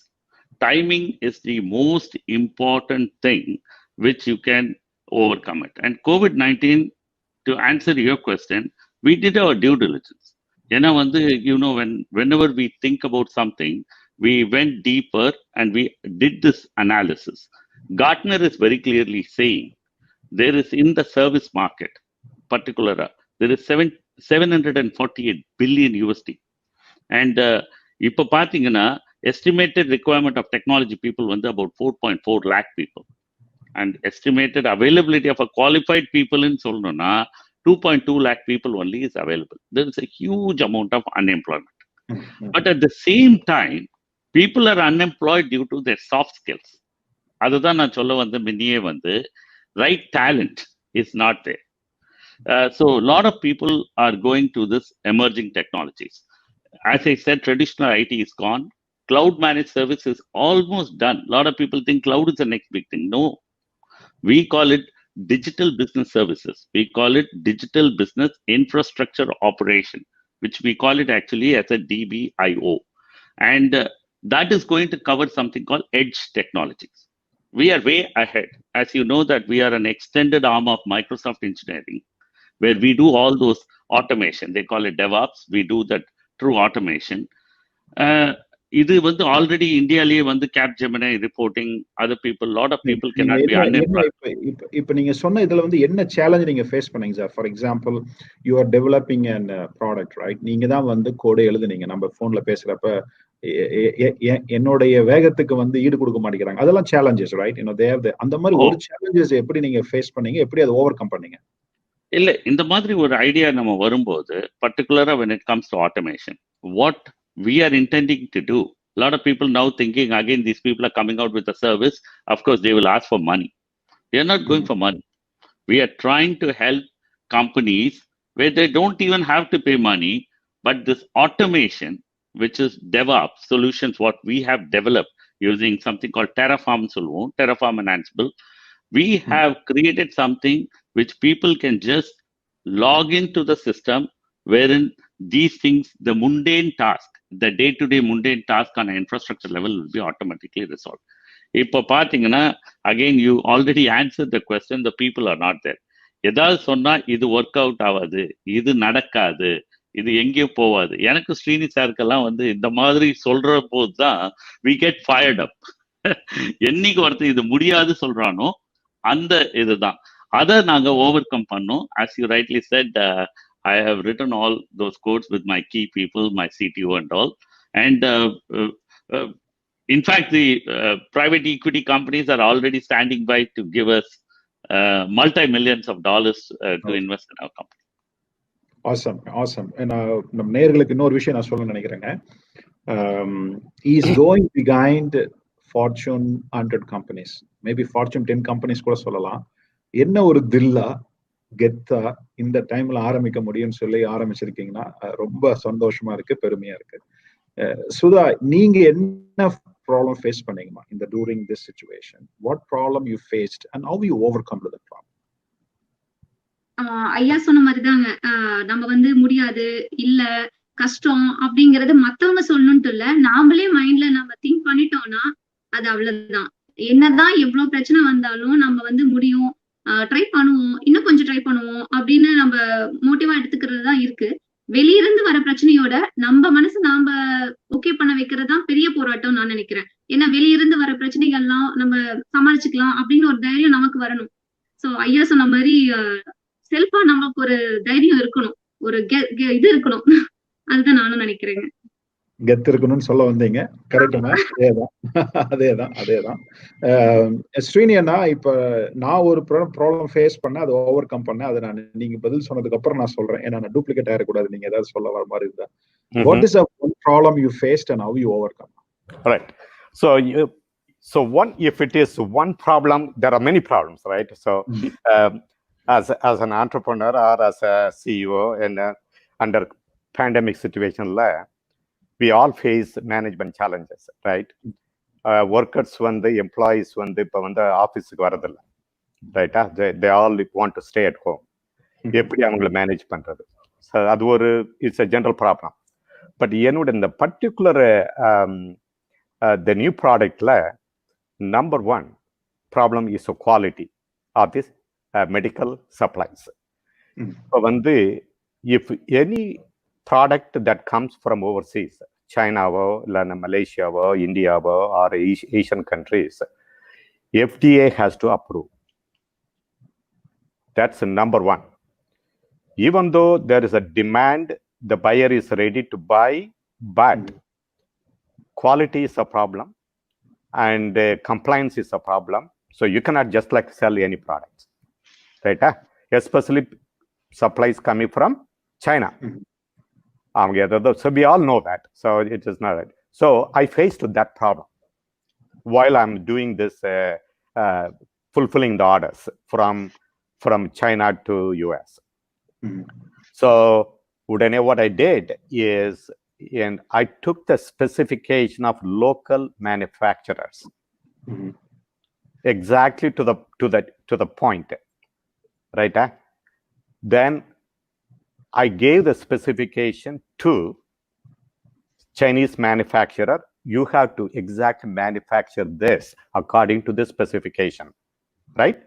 Timing is the most important thing which you can overcome it. And COVID-19, to answer your question, we did our due diligence. ஏன்னா whenever we think about something, we went deeper and we did this analysis. Gartner is very clearly saying there is in the service market, particularly, there is 748 billion USD. And இப்போ பார்த்தீங்கன்னா estimated requirement of technology people வந்து about 4.4 lakh people. And estimated availability of a qualified people in சொல்லணும்னா 2.2 lakh people only is available. There is a huge amount of unemployment. But at the same time, people are unemployed due to their soft skills. அதுதான் நான் சொல்ல வந்த முன்னையே வந்து right talent is not there. So a lot of people are going to this emerging technologies. As I said, traditional IT is gone. Cloud managed service is almost done. A lot of people think cloud is the next big thing. No, we call it digital business services. We call it digital business infrastructure operation, which we call it actually as a DBIO. And that is going to cover something called edge technologies. We are way ahead. As you know that we are an extended arm of Microsoft Engineering, where we do all those automation. They call it DevOps. We do that through automation. இது வந்து already இந்தியாலேயே வந்து Capgemini reporting other people, lot of people cannot be unemployed. இப்ப நீங்க சொன்ன இதுல வந்து என்ன challenge நீங்க ஃபேஸ் பண்ணீங்க sir? For example you are developing and product, right? நீங்க தான் வந்து கோடை எழுதுனீங்க. நம்ம போன்ல பேசுறப்ப என்னுடைய வேகத்துக்கு வந்து ஈடு கொடுக்க மாட்டேங்கிறாங்க. அதெல்லாம் சேலஞ்சஸ், ரைட்? அந்த மாதிரி ஒரு சேலஞ்சஸ் எப்படி நீங்க ஃபேஸ் பண்ணீங்க? எப்படி அதை ஓவர் கம் பண்ணீங்க? இல்ல, இந்த மாதிரி ஒரு ஐடியா நம்ம வரும்போது பர்டிகுலரா when it comes to automation, what we are intending to do, a lot of people now thinking again these people are coming out with a service, of course they will ask for money. They are not going for money. We are trying to help companies where they don't even have to pay money, but this automation, which is DevOps solutions, what we have developed using something called Terraform and Ansible, we have created something which people can just log into the system, wherein these things, the mundane task, the day-to-day mundane task on an infrastructure level will be automatically resolved. இப்போ பார்த்தீங்கன்னா, again, you already answered the question, the people are not there. ஏதாவது சொன்னா இது work out ஆகாது, இது நடக்காது, இது எங்கேயும் போவாது. எனக்கு ஸ்ரீனி சாருக்கெல்லாம் வந்து இந்த மாதிரி சொல்ற போது தான் we get fired up. என்னைக்கு ஒருத்தர் இது முடியாது சொல்றானோ அந்த இதுதான், அதை நாங்க ஓவர் கம் பண்ணோம். As you rightly said, I have written all those codes with my key people, my CTO and all. And in fact, the private equity companies are already standing by to give us multi-millions of dollars to invest in our company. Awesome. நம்ம நேயர்களுக்கு இன்னொரு விஷயம் நான் சொல்ல நினைக்கிறேங்க. Is going behind Fortune 100 companies, maybe Fortune 10 companies கூட சொல்லலாம். என்ன ஒரு தில்லா கெத்தா இந்த டைம்ல ஆரம்பிக்க முடியும்னு சொல்லி ஆரம்பிச்சிருக்கீங்கன்னா ரொம்ப சந்தோஷமா இருக்கு, பெருமையா இருக்கு. சுதா, நீங்க என்ன ப்ராப்ளம் ஃபேஸ் பண்ணீங்கம்மா இந்த during this situation? What problem you faced and how you overcome to that problem? ஐயா சொன்ன மாதிரிதாங்க, நம்ம வந்து முடியாது, இல்ல கஷ்டம் அப்படிங்கறது மத்தவங்க சொல்லணும்ட்டு இல்ல, நாமளே மைண்ட்ல நம்ம திங்க் பண்ணிட்டோம்னா அது அவ்வளவுதான். என்னதான் எவ்வளவு பிரச்சனை வந்தாலும் நம்ம வந்து முடியும், ட்ரை பண்ணுவோம், இன்னும் கொஞ்சம் ட்ரை பண்ணுவோம் அப்படின்னு நம்ம மோட்டிவா எடுத்துக்கிறது தான் இருக்கு. வெளியிருந்து வர பிரச்சனையோட நம்ம மனசு நாம ஓகே பண்ண வைக்கிறது தான் பெரிய போராட்டம் நான் நினைக்கிறேன். ஏன்னா வெளியிருந்து வர பிரச்சனைகள்லாம் நம்ம சமாளிச்சுக்கலாம் அப்படின்னு ஒரு தைரியம் நமக்கு வரணும். சோ ஐயா சொன்ன மாதிரி செல்ஃபா நமக்கு ஒரு தைரியம் இருக்கணும், ஒரு இது இருக்கணும். அதுதான் நானும் நினைக்கிறேங்க. கெத்து இருக்கணும்னு சொல்ல வந்தீங்க. கரெக்டுமா? அதேதான். ஸ்ரீனியனா, இப்ப நான் ஒரு ப்ராப்ளம் ஃபேஸ் பண்ண, அதை ஓவர் கம் பண்ண, அதை நான் நீங்க பதில் சொன்னதுக்கு அப்புறம் நான் சொல்றேன். ஏன்னா நான் டூப்ளிகேட் ஆயிடக்கூடாது. நீங்க ஏதாவது சொல்ல வர மாதிரி இருந்தா, what is one problem you faced and how you overcome? Right. So one, if it is one problem, there are many problems, right? So as an entrepreneur or as a CEO in under pandemic situation, we all face management challenges, right? Workers வந்து employees வந்து இப்போ வந்து ஆஃபீஸுக்கு வரதில்லை, ரைட்டா? they all want to stay at home. எப்படி அவங்களை manage பண்றது? ஸோ அது ஒரு it's a general problem. But என்னோட இந்த particular the new productல number one problem is the quality of this medical supplies. இப்போ வந்து if any product that comes from overseas, Chinaவோ இல்லைன்னா மலேசியாவோ இந்தியாவோ or Asian countries, FDA has to approve. That's number one. Even though there is a demand, the buyer is ready to buy, but quality is a problem, and compliance is a problem. So you cannot just like sell any products, right? Especially supplies coming from China. So we all know that. So it is not right. So I faced that problem while I'm doing this, fulfilling the orders from China to US. So what I did is, and I took the specification of local manufacturers exactly to the point, right? Then I gave the specification to Chinese manufacturer. You have to exactly manufacture this according to this specification, right?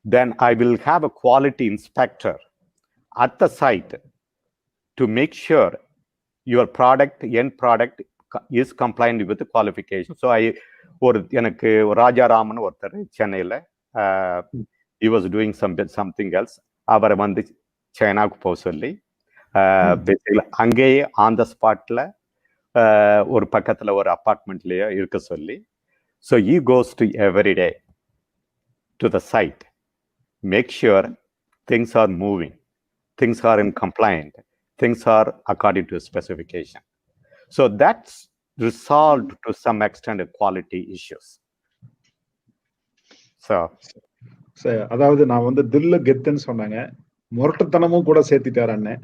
Then I will have a quality inspector at the site to make sure your end product is compliant with the qualification. So எனக்கு ராஜாராமன் ஒருத்தர் சென்னையில், he was doing something else. அவரை வந்து சைனாவுக்கு போக சொல்லி, அங்கேயே on the ஸ்பாட்ல ஒரு பக்கத்துல ஒரு அப்பார்ட்மெண்ட்லயே இருக்க சொல்லி, so he goes to every day to the site, make sure things are moving, things are in compliant, things are according to specification. So that's resolved to some extent quality issues. So அதாவது நான் வந்து தில்லு கெத்துன்னு சொன்னாங்க, முரட்டுத்தனமும் கூட சேர்த்துட்டாரு அண்ணன்.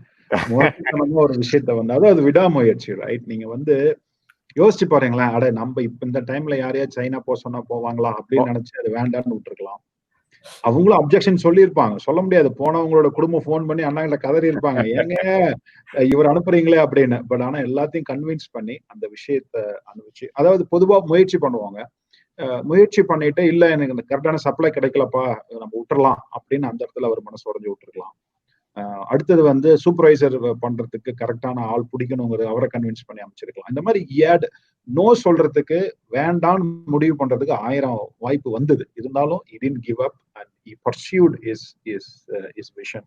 முரட்டுத்தனமும் ஒரு விஷயத்த வந்து, அதாவது விடாமுயற்சி, ரைட்? நீங்க வந்து யோசிச்சு பாருங்களேன், அட நம்ம இப்ப இந்த டைம்ல யாரையா சைனா போக சொன்னா போவாங்களா அப்படின்னு நினைச்சு அது வேண்டான்னு விட்டுருக்கலாம். அவங்களும் அப்ஜெக்ஷன் சொல்லியிருப்பாங்க, சொல்ல முடியாது. போனவங்களோட குடும்பம் போன் பண்ணி அண்ணாங்கிட்ட கதறி இருப்பாங்க, ஏங்க இவர் அனுப்புறீங்களே அப்படின்னு. பட் ஆனா எல்லாத்தையும் கன்வின்ஸ் பண்ணி அந்த விஷயத்த அனுப்பிச்சு, அதாவது பொதுவா முயற்சி பண்ணுவாங்க. முயற்சி பண்ணிட்டு, இல்ல எனக்கு இந்த கரெக்டான சப்ளை கிடைக்கலப்பா, நம்ம விட்டுறலாம் அப்படின்னு அந்த இடத்துல அவர் மனசு உடஞ்சு விட்டுருக்கலாம். அடுத்தது வந்து சூப்பர்வைசர் பண்றதுக்கு கரெக்டான ஆள் பிடிக்கணுங்கிறது அவரை கன்வின்ஸ் பண்ணி அமைச்சிருக்கலாம். இந்த மாதிரி நோ சொல்றதுக்கு, வேண்டான்னு முடிவு பண்றதுக்கு 1000 வாய்ப்பு வந்தது. இருந்தாலும் he didn't give up and he pursued his vision.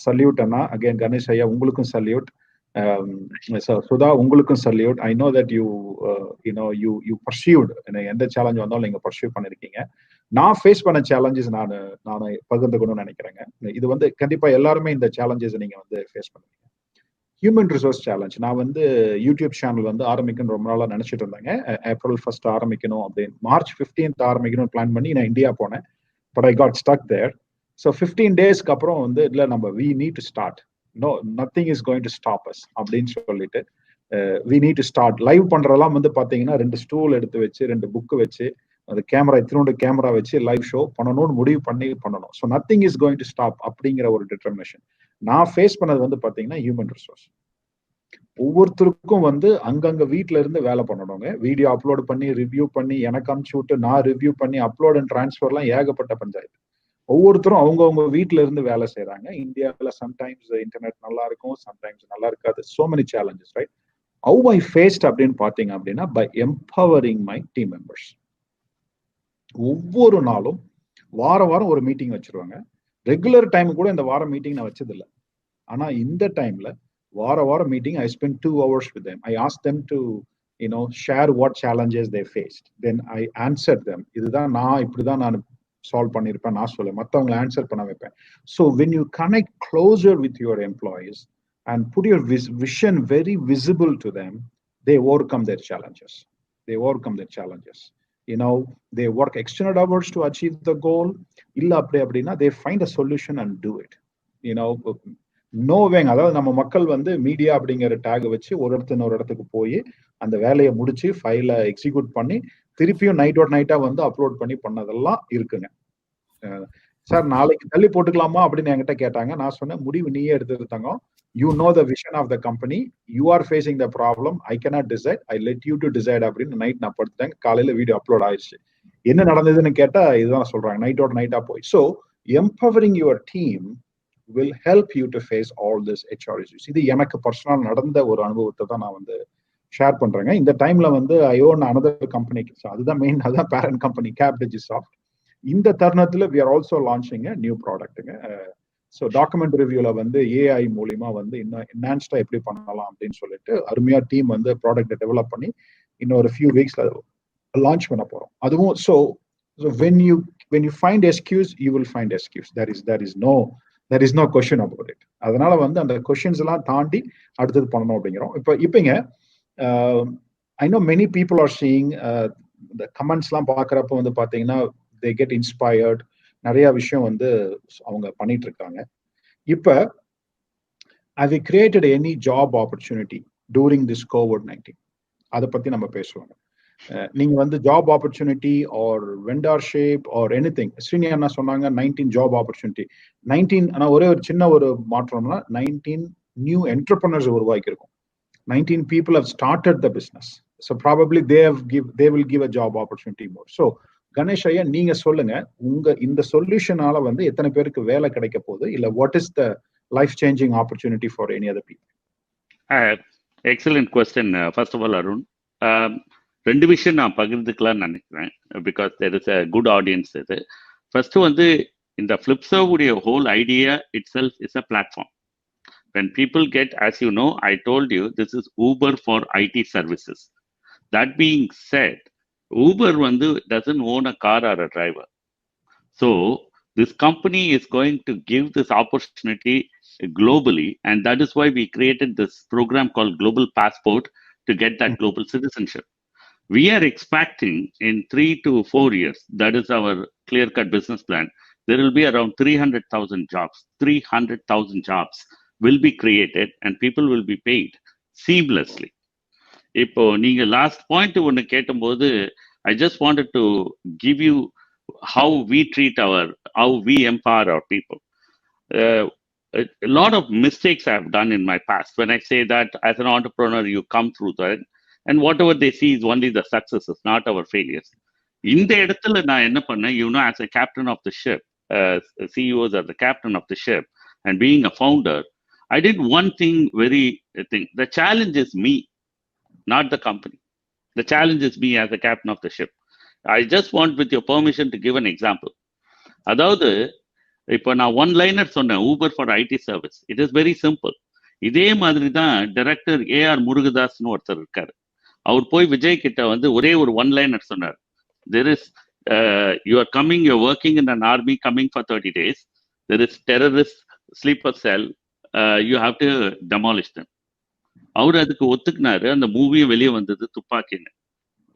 Salute Anna. Again Ganesh ஐயா உங்களுக்கும் சல்யூட். சுதா உங்களுக்கும் salute. I know that you pursuit. எந்த சேலஞ்ச் வந்தாலும் நீங்க பர்சியூ பண்ணிருக்கீங்க. நான் ஃபேஸ் பண்ண சேலஞ்சஸ் நான் பகிர்ந்துக்கணும்னு நினைக்கிறேங்க. இது வந்து கண்டிப்பா எல்லாருமே இந்த சேலஞ்சஸ் நீங்க வந்து ஃபேஸ் பண்ணுவீங்க. Human resource challenge. நான் வந்து யூடியூப் சேனல் வந்து ஆரம்பிக்கணும்னு ரொம்ப நாளா நினைச்சிட்டு இருந்தாங்க. April 1 ஆரம்பிக்கணும் அப்படின்னு, March 15 ஆரம்பிக்கணும்னு பிளான் பண்ணி நான் இந்தியா போனேன். But I got stuck there. So 15 டேஸ்க்கு அப்புறம் வந்து இல்ல, நம்ம we need to start. No, nothing is going to stop us அப்படின்னு சொல்லிட்டு we need to start. Live பண்றதெல்லாம் வந்து பாத்தீங்கன்னா 2 ஸ்டூல் எடுத்து வச்சு 2 புக்கு வச்சு அந்த கேமரா வச்சு லைவ் ஷோ பண்ணணும்னு முடிவு பண்ணணும். So nothing is going to stop அப்படிங்கிற ஒரு டிட்டர்மினேஷன். நான் ஃபேஸ் பண்ணது வந்து பாத்தீங்கன்னா ஹியூமன் ரிசோர்ஸ். ஒவ்வொருத்தருக்கும் வந்து அங்கங்க வீட்டுல இருந்து வேலை பண்ணணுங்க. வீடியோ அப்லோட் பண்ணி ரிவ்யூ பண்ணி எனக்கு அனுப்பிச்சு விட்டு நான் ரிவ்யூ பண்ணி அப்லோட் அண்ட் டிரான்ஸ்ஃபர்லாம் ஏகப்பட்ட பஞ்சாயத்து. ஒவ்வொருத்தரும் அவங்கவுங்க வீட்டுல இருந்து வேலை செய்யறாங்க. இந்தியாவில் சம்டைம்ஸ் இன்டர்நெட் நல்லா இருக்கும், சம்டைம்ஸ் நல்லா இருக்காது. So many challenges, right? How I faced அப்படின்னு பாத்தீங்க அப்படின்னா, by empowering my team members. ஒவ்வொரு நாளும் வாரம் ஒரு மீட்டிங் வச்சிருவாங்க. ரெகுலர் டைம் கூட இந்த வாரம் மீட்டிங் நான் வச்சது இல்லை. ஆனா இந்த டைம்ல வாரம் meeting, I spent 2 hours with them. I asked them to share what challenges they faced. Then I answered them. இதுதான் நான் இப்படிதான் நான் சால்வ் பண்ணிருப்பேன் நான் சொல்ல, மற்றவங்களை ஆன்சர் பண்ண வைப்பேன். So when you connect closer with your employees and put your vision very visible to them, they overcome their challenges. They work extended hours to achieve the goal. இல்ல அப்படின்னா they find a solution and do it. நோவேங்க. அதாவது நம்ம மக்கள் வந்து media அப்படிங்கிற take வச்சு ஒரு இடத்துக்கு போய் அந்த வேலையை முடிச்சு ஃபைலை எக்ஸிக்யூட் பண்ணி திருப்பியும் நைட்டா வந்து அப்லோட் பண்ணதெல்லாம் இருக்குங்க. சார் நாளைக்கு தள்ளி போட்டுக்கலாமா அப்படின்னு என்கிட்ட கேட்டாங்க. நான் சொன்னேன், முடிவு நீயே எடுத்துட்டாங்க. You know the vision of the company, you are facing the problem, I cannot decide, I let you to decide அப்படின்னு நைட் நான் படுத்துட்டேன். காலையில வீடியோ அப்லோட் ஆயிடுச்சு. என்ன நடந்ததுன்னு கேட்டா இதுதான் சொல்றாங்க, நைட்டா போய். So empowering your team will help you to face all this HR issues. இது எனக்கு பர்சனல் நடந்த ஒரு அனுபவத்தை தான் நான் வந்து ஷேர் பண்றேங்க. இந்த டைம்ல வந்து ஐ ஓன் another கம்பெனிக்கு, அதுதான் மெயின், அதுதான் பேரண்ட் கம்பெனி CapDigisoft. இந்த தருணத்துல we are also launching a new productங்க. ஸோ டாக்குமெண்ட் ரிவ்யூல வந்து AI மூலியமா வந்து இன்னும் என்ஹான்ஸ்டா எப்படி பண்ணலாம் அப்படின்னு சொல்லிட்டு அருமையா டீம் வந்து ப்ராடக்ட்டை டெவலப் பண்ணி இன்னொரு few weeksல launch பண்ண போறோம். அதுவும் so when you find excuse, you will find excuse. There is no question about it. அதனால வந்து அந்த கொஸ்டின்ஸ் எல்லாம் தாண்டி அடுத்தது பண்ணணும் அப்படிங்கிறோம். இப்பங்க I know many people are seeing the comments எல்லாம் பார்க்கறப்ப வந்து பாத்தீங்கன்னா they get inspired. நிறைய விஷயம் வந்து அவங்க பண்ணிட்டு இருக்காங்க. இப்ப have you created any job opportunity during this COVID-19? அதை பத்தி நம்ம பேசுவோம். நீங்க வந்து job opportunity or vendorship or anything, Srini அண்ணா சொன்னாங்க 19 ஜாப் ஆப்பர்ச்சுனிட்டி. 19 ஆனா ஒரே ஒரு சின்ன ஒரு மாற்றம்னா 19 நியூ என்டர்பிரனர்ஸ் உருவாக்கி இருக்கும். 19 people have started the business, so probably they will give a job opportunity more. So Ganesh ஐயா, நீங்க சொல்லுங்க, உங்க இந்த சொல்யூஷனால வந்து எத்தனை பேருக்கு வேலை கிடைக்க போகுது, இல்ல what is the life changing opportunity for any other people? Excellent question. First of all, Arun, ரெண்டு விஷயம் நான் பகிர்ந்துக்கலாம்னு நினைக்கிறேன், because there is a good audience. இது ஃபர்ஸ்ட் வந்து இந்த FlipServe உடைய whole idea itself is a platform. when people get, as you know, I told you this is Uber for IT services. That being said, Uber வந்து doesn't own a car or a driver. So this company is going to give this opportunity globally, and that is why we created this program called Global Passport to get that global citizenship. We are expecting in 3 to 4 years, that is our clear-cut business plan, there will be around 300,000 jobs. 300,000 jobs will be created and people will be paid seamlessly. இப்போ நீங்க last point ஒன்று கேட்டும்போது I just wanted to give you how we empower our people. A lot of mistakes I have done in my past. When I say that as an entrepreneur, you come through that, and whatever they see is only the successes, not our failures. இந்த இடத்துல நான் என்ன பண்ணேன், as a captain of the ship, CEOs are the captain of the ship, and being a founder, I did one thing the challenge is me, not the company. The challenge is me as a captain of the ship. I just want, with your permission, to give an example. அதாவது இப்போ நான் one-liner சொன்னேன், Uber for ID service. It is very simple. இதே மாதிரி தான் director AR முருகதாஸ்னு ஒருத்தர் இருக்காரு. அவர் போய் விஜய் கிட்ட வந்து ஒரே ஒரு ஒன்-லைனர் சொன்னார். there is you are coming, you're working in an army, coming for 30 days, there is terrorist sleeper cell, you have to demolish them. அவர் அதுக்கு ஒத்துக்கினாரு. அந்த மூவியும் வெளியே வந்தது, துப்பாக்கின்னு.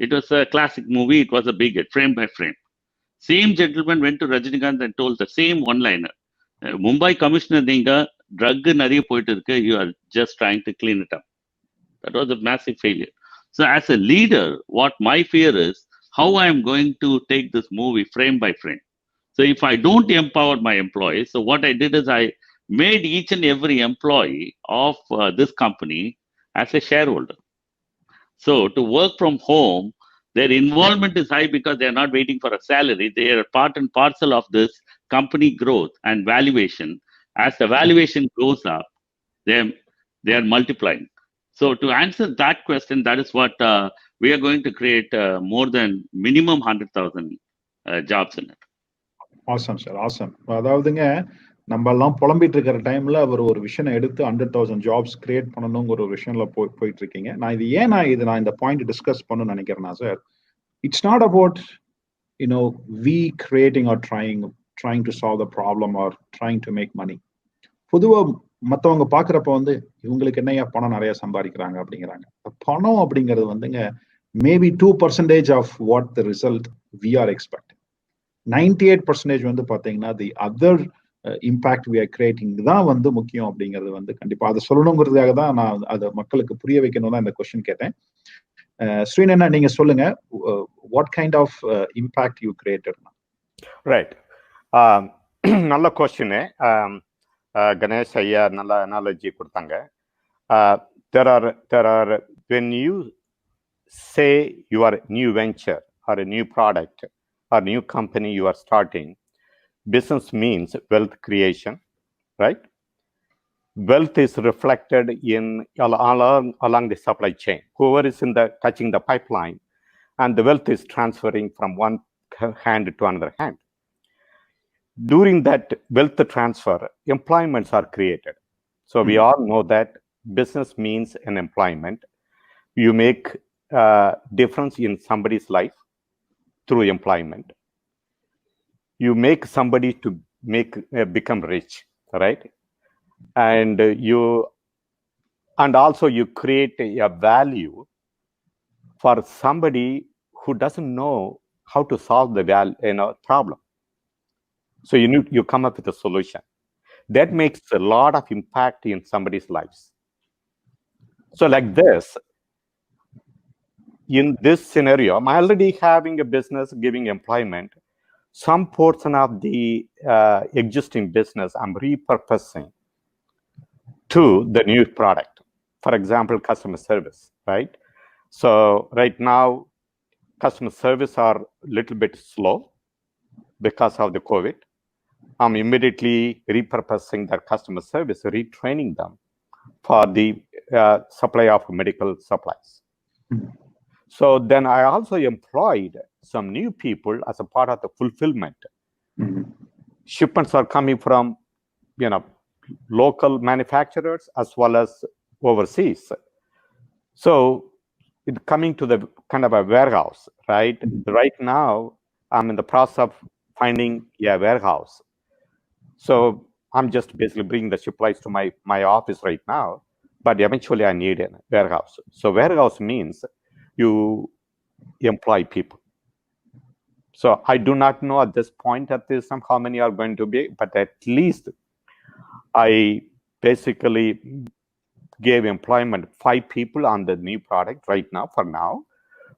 It was a classic movie. It was a big hit, frame by frame. Same gentleman went to Rajinikanth and told the same one-liner. Mumbai commissioner, neenga drug nariya poitu irukku, you are just trying to clean it up. That was a massive failure. So as a leader, what my fear is, how I am going to take this movie frame by frame. So if I don't empower my employees, so what I did is I made each and every employee of this company as a shareholder. So to work from home, their involvement is high because they are not waiting for a salary. They are part and parcel of this company growth and valuation. As the valuation goes up, they are multiplying. So to answer that question, that is what we are going to create more than minimum 100,000 jobs in it. Awesome, sir. Awesome. அதாவதுங்க, நம்ம எல்லாம் புலம்பிட்டு இருக்கிற டைம்ல அவர் ஒரு விஷயம் எடுத்து 100,000 jobs create பண்ணணுங்கிற ஒரு விஷயம்ல போயிட்டு இருக்கீங்க. நான் இந்த பாயிண்ட் டிஸ்கஸ் பண்ணணும்னு நினைக்கிறேன்னா sir, it's not about we creating or trying to solve the problem or trying to make money. பொதுவா மற்றவங்க பாக்குறப்ப வந்து இவங்களுக்கு என்னையா பணம் நிறைய சம்பாதிக்கிறாங்க அப்படிங்கிறாங்க. பணம் அப்படிங்கிறது வந்துங்க maybe 2% of what the result we are expecting. 98% வந்து பாத்தீங்கன்னா the other impact we are creating தான் வந்து முக்கியம் அப்படிங்கிறது வந்து கண்டிப்பா அதை சொல்லணுங்கிறதுக்காக தான் நான் அதை மக்களுக்கு புரிய வைக்கணும் தான் இந்த கொஸ்டின் கேட்டேன். ஸ்ரீனண்ணா, நீங்க சொல்லுங்க, what kind of impact you created? Right, நல்ல கொஸ்டின். கணேஷ் ஐயா நல்ல அனாலஜி கொடுத்தாங்க. there are when you say you are new venture or a new product or new company you are starting, business means wealth creation, right? Wealth is reflected in along the supply chain. Whoever is touching the pipeline, and the wealth is transferring from one hand to another hand. During that wealth transfer, employments are created. So we all know that business means an employment. You make difference in somebody's life through employment. You make somebody to become rich, right? And also you create a value for somebody who doesn't know how to solve the problem. So you come up with a solution that makes a lot of impact in somebody's lives. So like this, in this scenario, I'm already having a business giving employment. Some portion of the existing business I'm repurposing to the new product. For example, customer service, right? So right now, customer service are a little bit slow because of the COVID. I'm immediately repurposing that customer service, retraining them for the supply of medical supplies. Mm-hmm. So then I also employed some new people as a part of the fulfillment. Mm-hmm. Shipments are coming from, local manufacturers as well as overseas. So it's coming to the kind of a warehouse, right? Mm-hmm. Right now, I'm in the process of finding a warehouse. So I'm just basically bringing the supplies to my office right now, but eventually I need a warehouse. So warehouse means you employ people. So I do not know at this point how many are going to be, but at least I basically gave employment 5 people on the new product right now for now,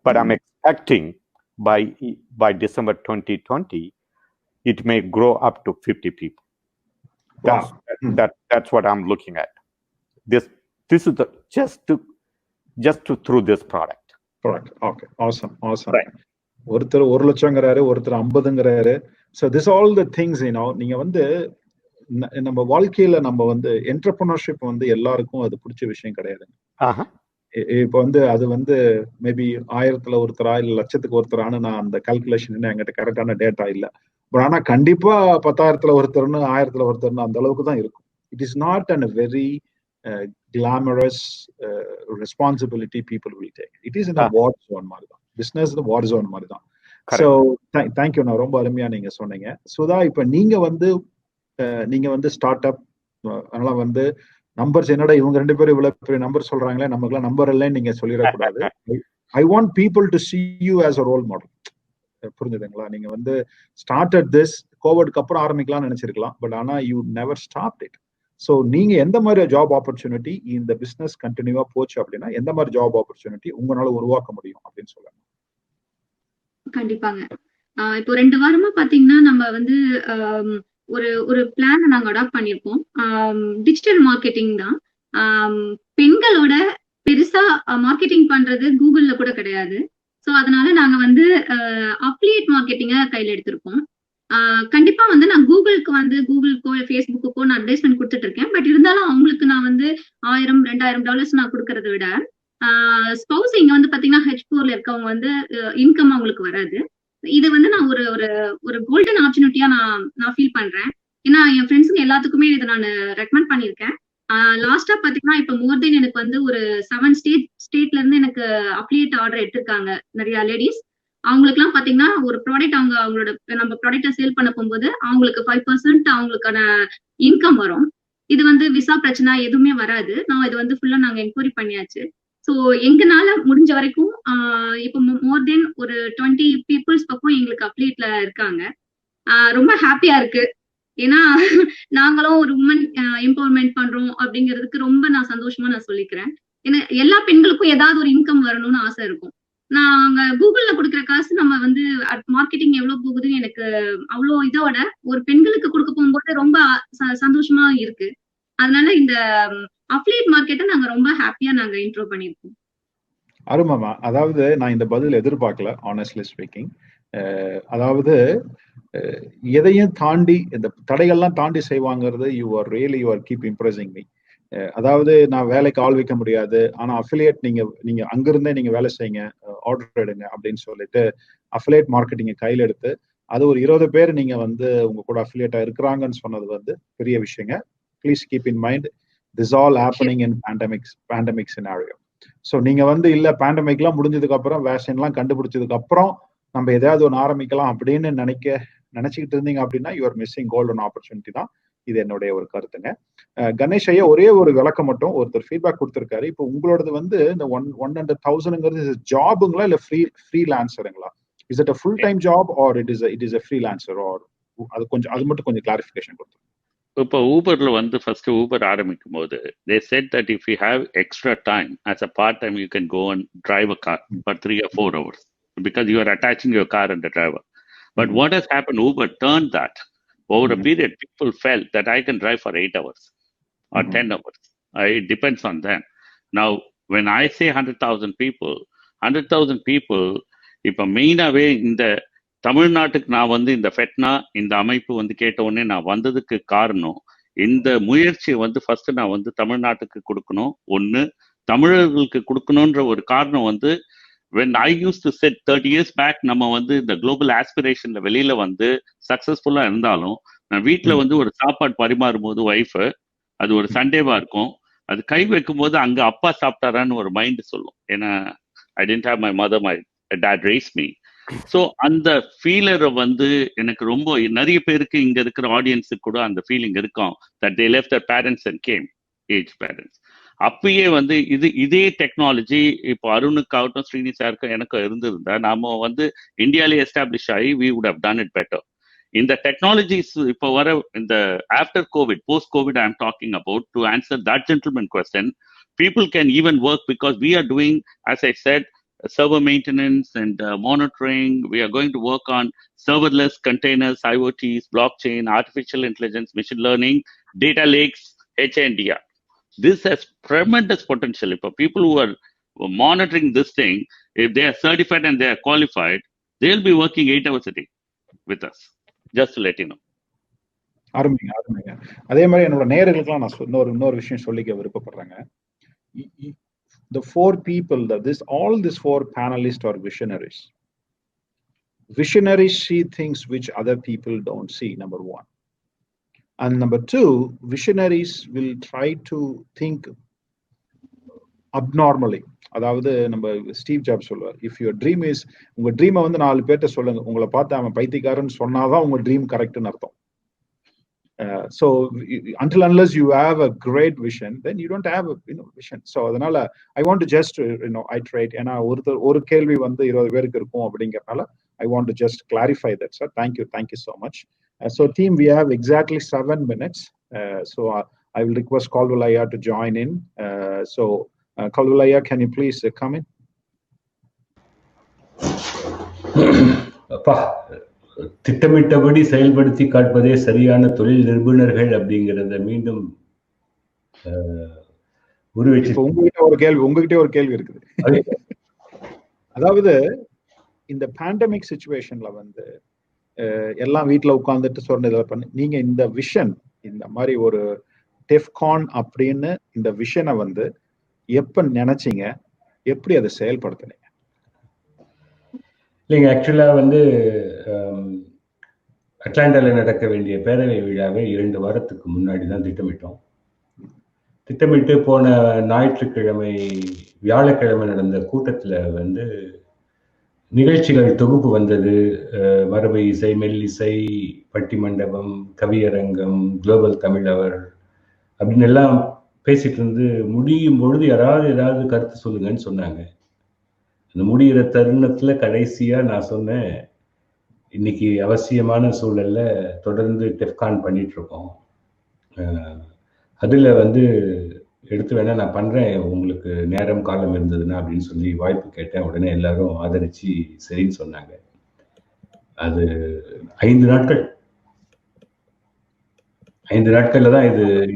but I'm expecting by December 2020, it may grow up to 50 people. That's what I'm looking at. This is just through this product. Okay, awesome. Right. ஒருத்தர் 1 லட்சம்ங்கறாரு, ஒருத்தர் 50ங்கறாரு. So this all the things, நீங்க வந்து நம்ம வாழ்க்கையில நம்ம வந்து entrepreneurship வந்து எல்லாருக்கும் அது பிடிச்ச விஷயம் கிடையாது. இப்போ வந்து அது வந்து மேபி 1000ல ஒருத்தரா இல்ல லட்சத்துக்கு ஒருத்தரானு நான் அந்த கால்குலேஷன் என்கிட்ட கரெக்டான டேட்டா இல்ல. பட் ஆனா கண்டிப்பா 10,000ல ஒருத்தர்னு 1000ல ஒருத்தர்னு அந்த அளவுக்கு தான் இருக்கும். It is not a very glamorous responsibility people will take. It is in a war zone மாதிரி தான். Business the war zone மாதிரி தான். So thank you. நான் ரொம்ப அருமையா நீங்க சொன்னீங்க. சுதா, இப்ப நீங்க வந்து ஸ்டார்ட் அப், அதனால வந்து நம்பர்ஸ் என்னடா இவங்க 2 பேரும் இவ்வளவு பெரிய நம்பர் சொல்றாங்களே, நமக்குலாம் நம்பர் இல்லைன்னு நீங்க சொல்லிடக்கூடாது. I want people to see you as a role model. புரிஞ்சுதுங்களா? நீங்க வந்து ஸ்டார்டட் திஸ் கோவிட்க்கு அப்புறம் ஆரம்பிக்கலாம்னு நினைச்சிருக்கலாம், பட் ஆனா you never stopped it. So நீங்க எந்த மாதிரி ஜாப் ஆப்பர்ச்சுனிட்டி இந்த பிசினஸ் கண்டினியூவா போச்சு அப்படின்னா எந்த மாதிரி ஜாப் ஆப்பர்ச்சுனிட்டி உங்களால உருவாக்க முடியும் அப்படின்னு சொல்லுங்க. கண்டிப்பாங்க. இப்போ 2 வாரமா பாத்தீங்கன்னா நம்ம வந்து ஒரு பிளான் நாங்க அடாப்ட் பண்ணிருக்கோம். டிஜிட்டல் மார்க்கெட்டிங் தான். பெண்களோட பெருசா மார்க்கெட்டிங் பண்றது கூகுள்ல கூட கிடையாது. ஸோ அதனால நாங்க வந்து அஃபிலியேட் மார்க்கெட்டிங்கை கையில எடுத்திருக்கோம். கண்டிப்பா வந்து நான் கூகுளுக்கோ ஃபேஸ்புக்கோ நான் அட்வைஸ்மெண்ட் கொடுத்துட்டு இருக்கேன். பட் இருந்தாலும் அவங்களுக்கு நான் வந்து $1000-2000 நான் கொடுக்கறத விட ஸ்பௌஸ் இங்க வந்து பாத்தீங்கன்னா H4ல இருக்கவங்க வந்து இன்கம் அவங்களுக்கு வராது. இது வந்து நான் ஒரு கோல்டன் ஆப்பர்ச்சுனிட்டியா நான் ஃபீல் பண்றேன். ஏன்னா என் ஃப்ரெண்ட்ஸுங்க எல்லாத்துக்குமே இதை நான் ரெக்கமெண்ட் பண்ணியிருக்கேன். லாஸ்டா பாத்தீங்கன்னா இப்ப மோர் தென் எனக்கு வந்து ஒரு 7 ஸ்டேட்ல இருந்து எனக்கு அஃபிலியேட் ஆர்டர் எடுத்திருக்காங்க நிறைய லேடிஸ். அவங்களுக்கு எல்லாம் பாத்தீங்கன்னா ஒரு ப்ராடக்ட் அவங்களோட நம்ம ப்ராடக்ட சேல் பண்ண போகும்போது அவங்களுக்கு 5% அவங்களுக்கான இன்கம் வரும். இது வந்து விசா பிரச்சனை எதுவுமே வராது. இது வந்து ஃபுல்லா நாங்க என்கொயரி பண்ணியாச்சு. ஸோ எங்கனால முடிஞ்ச வரைக்கும் இப்போ மோர் தென் ஒரு 20 பீப்புள்ஸ் பக்கம் எங்களுக்கு அஃபிலியேட்ல இருக்காங்க. ரொம்ப ஹாப்பியா இருக்கு. ஏன்னா நாங்களும் ஒரு உமன் எம்பவர்மெண்ட் பண்றோம் அப்படிங்கிறதுக்கு ரொம்ப நான் சந்தோஷமா நான் சொல்லிக்கிறேன். ஏன்னா எல்லா பெண்களுக்கும் ஏதாவது ஒரு இன்கம் வரணும்னு ஆசை இருக்கும். நாங்க கூகுள்ல கொடுக்குற காசு நம்ம வந்து மார்க்கெட்டிங் எவ்வளவு போகுதுன்னு எனக்கு அவ்வளோ இதோட ஒரு பெண்களுக்கு கொடுக்க போகும்போது ரொம்ப சந்தோஷமா இருக்கு. அதனால இந்த அஃபிலியேட் மார்க்கெட்டை நாங்க ரொம்ப ஹாப்பியா நாங்க இன்ட்ரோ பண்ணிருக்கோம். அருமாமா. அதாவது நான் இந்த பதில் எதிர்பார்க்கல, ஆனஸ்ட்லி ஸ்பீக்கிங். அதாவது எதையும் தாண்டி இந்த தடைகள்லாம் தாண்டி செய்வாங்கிறது யூ ஆர் கீப் இம்ப்ரெசிங் மீ. அதாவது நான் வேலைக்கு ஆள் வைக்க முடியாது, ஆனா அஃபிலியேட் நீங்க அங்கிருந்தே நீங்க வேலை செய்யுங்க, ஆர்டர் எடுங்க அப்படின்னு சொல்லிட்டு அஃபிலியேட் மார்க்கெட்டிங்க கையில எடுத்து அது ஒரு 20 பேர் நீங்க வந்து உங்க கூட அஃபிலியேட்டா இருக்கிறாங்கன்னு சொன்னது வந்து பெரிய விஷயங்க. Please keep in mind this all happening in pandemic scenario. So நீங்க வந்து இல்ல பேண்டமிக்லாம் முடிஞ்சதுக்கு அப்புறம் வேக்சின்லாம் கண்டுபிடிச்சதுக்கு அப்புறம் நம்ம எதாவது ஒன்று ஆரம்பிக்கலாம் அப்படின்னு நினைச்சுக்கிட்டு இருந்தீங்க அப்படின்னா யூஆர் மிஸ்ஸிங் கோல்டன் ஆப்பர்ச்சுனிட்டி தான். இது என்னுடைய ஒரு கருத்துங்க. கணேஷ் ஐயா ஒரே ஒரு விளக்கம் மட்டும் ஒருத்தர் ஃபீட்பேக் கொடுத்திருக்காரு. இப்போ உங்களோடது வந்து இந்த 100,000ங்கிறது ஜாபுங்களா இல்ல ஃப்ரீலான்சருங்களா? Is it a full time job or it is a freelancer or அது மட்டும் கொஞ்சம் கிளாரிஃபிகேஷன் கொடுத்து. இப்போ ஊபர்ல வந்து ஃபர்ஸ்ட் ஊபர் ஆரம்பிக்கும் போது they said that if you have extra time as a part time you can go and drive a car for 3 or 4 hours because you are attaching your car and the driver. But what has happened, Uber turned that. Over a period, people felt that I can drive for 8 hours or 10 hours. It depends on them. Now, when I say 100,000 people, இப்போ மெயினாகவே இந்த தமிழ்நாட்டுக்கு நான் வந்து இந்த FeTNA இந்த அமைப்பு வந்து கேட்ட உடனே நான் வந்ததுக்கு காரணம், இந்த முயற்சியை வந்து ஃபர்ஸ்ட் நான் வந்து தமிழ்நாட்டுக்கு கொடுக்கணும், ஒன்று தமிழர்களுக்கு கொடுக்கணுன்ற ஒரு காரணம் வந்து when I used to sit 30 years back, நம்ம வந்து இந்த குளோபல் ஆஸ்பிரேஷன்ல வெளியில வந்து சக்சஸ்ஃபுல்லா இருந்தாலும் நான் வீட்டுல வந்து ஒரு சாப்பாடு பரிமாறும் போது ஒய்ஃபு அது ஒரு சண்டேவா இருக்கும், அது கை வைக்கும் போது அங்க அப்பா சாப்பிட்டாரான்னு ஒரு மைண்ட் சொல்லும். ஏன்னா I didn't have my mother, my dad raised me. So அந்த ஃபீலரை வந்து எனக்கு ரொம்ப நிறைய பேருக்கு இங்க இருக்கிற ஆடியன்ஸுக்கு கூட அந்த ஃபீலிங் இருக்கும் that they left their parents and came, age parents. அப்பயே வந்து இதே டெக்னாலஜி இப்போ அருணுக்காகட்டும் ஸ்ரீனிசாருக்கும் எனக்கும் இருந்திருந்தா நாம வந்து இந்தியாவிலே எஸ்டாப்ளிஷ் ஆகி we would have done it better. இந்த டெக்னாலஜிஸ் இப்போ வர இந்த after covid post covid I am talking about to answer that gentleman question. People can even work because we are doing, as I said, server maintenance and monitoring. We are going to work on serverless containers, IoTs, blockchain, artificial intelligence, machine learning, data lakes, HNDR. This has tremendous potential. If people who are monitoring this thing, if they are certified and they are qualified, they'll be working 8 hours a day with us. Just to let you know. அருமைங்க. அதே மாதிரி என்னோட நேயர்களுக்கெல்லாம் நான் இன்னொரு விஷயம் சொல்லிக்க விருப்பப்படுறேங்க. The 4 people, all these 4 panelists are visionaries. Visionaries see things which other people don't see, number 1. And number 2, visionaries will try to think abnormally. அதாவது நம்ம ஸ்டீவ் ஜாப்ஸ் சொல்லுவார், இஃப் யுவர் ட்ரீம் இஸ், உங்க ட்ரீமை வந்து 4 பேர்ட்ட சொல்லுங்க, உங்களை பார்த்து அவன் பைத்தியக்காரன்னு சொன்னாதான் உங்க ட்ரீம் கரெக்ட்னு அர்த்தம். So until unless you have a great vision, then you don't have a vision. So அதனால I want to just iterate. ஏன்னா ஒரு கேள்வி வந்து 20 பேருக்கு இருக்கும் அப்படிங்கறதுனால I want to just clarify that, sir. Thank you so much. So team, we have exactly 7 minutes. So I will request Kalvalaya to join in. So Kalvalaya, can you please come in? அப்பா, திட்டமிட்டபடி செயல்படுத்தி காட்பதே சரியான தொழில் நிபுணர்கள் அப்படிங்கிறத மீண்டும் உங்ககிட்ட ஒரு கேள்வி இருக்குது. அதாவது இந்த பேண்டமிக் சிச்சுவேஷன்ல வந்து எல்லாம் வீட்டுல உட்கார்ந்துட்டு சொன்னதை பண்ணி நீங்க இந்த விஷன், இந்த மாதிரி ஒரு டெஃப்கான் அப்படின்னு இந்த விஷனை வந்து எப்ப நினைச்சீங்க, எப்படி அதை செயல்படுத்தினீங்க? இல்லைங்க, ஆக்சுவலா வந்து அட்லாண்டாவில் நடக்க வேண்டிய பேரவை விழாவை 2 வாரத்துக்கு முன்னாடி தான் திட்டமிட்டு போன ஞாயிற்றுக்கிழமை வியாழக்கிழமை நடந்த கூட்டத்தில் வந்து நிகழ்ச்சிகள் தொகுப்பு வந்தது. மரபு இசை, மெல்லிசை, பட்டி மண்டபம், கவியரங்கம், குளோபல் தமிழவர் அப்படின்னு எல்லாம் பேசிட்டு இருந்து முடியும் பொழுது ஏதாவது கருத்து சொல்லுங்கன்னு சொன்னாங்க. அந்த முடிகிற தருணத்துல கடைசியா நான் சொன்னேன், இன்னைக்கு அவசியமான சூழல்ல தொடர்ந்து டெஃப்கான் பண்ணிட்டு இருக்கோம், அதுல வந்து எடுத்து வேணா நான் பண்றேன், உங்களுக்கு நேரம் காலம் இருந்ததுன்னா அப்படின்னு சொல்லி வாய்ப்பு கேட்டேன். உடனே எல்லாரும் ஆதரிச்சு சரின்னு சொன்னாங்க. அது 5 நாட்கள்ல தான்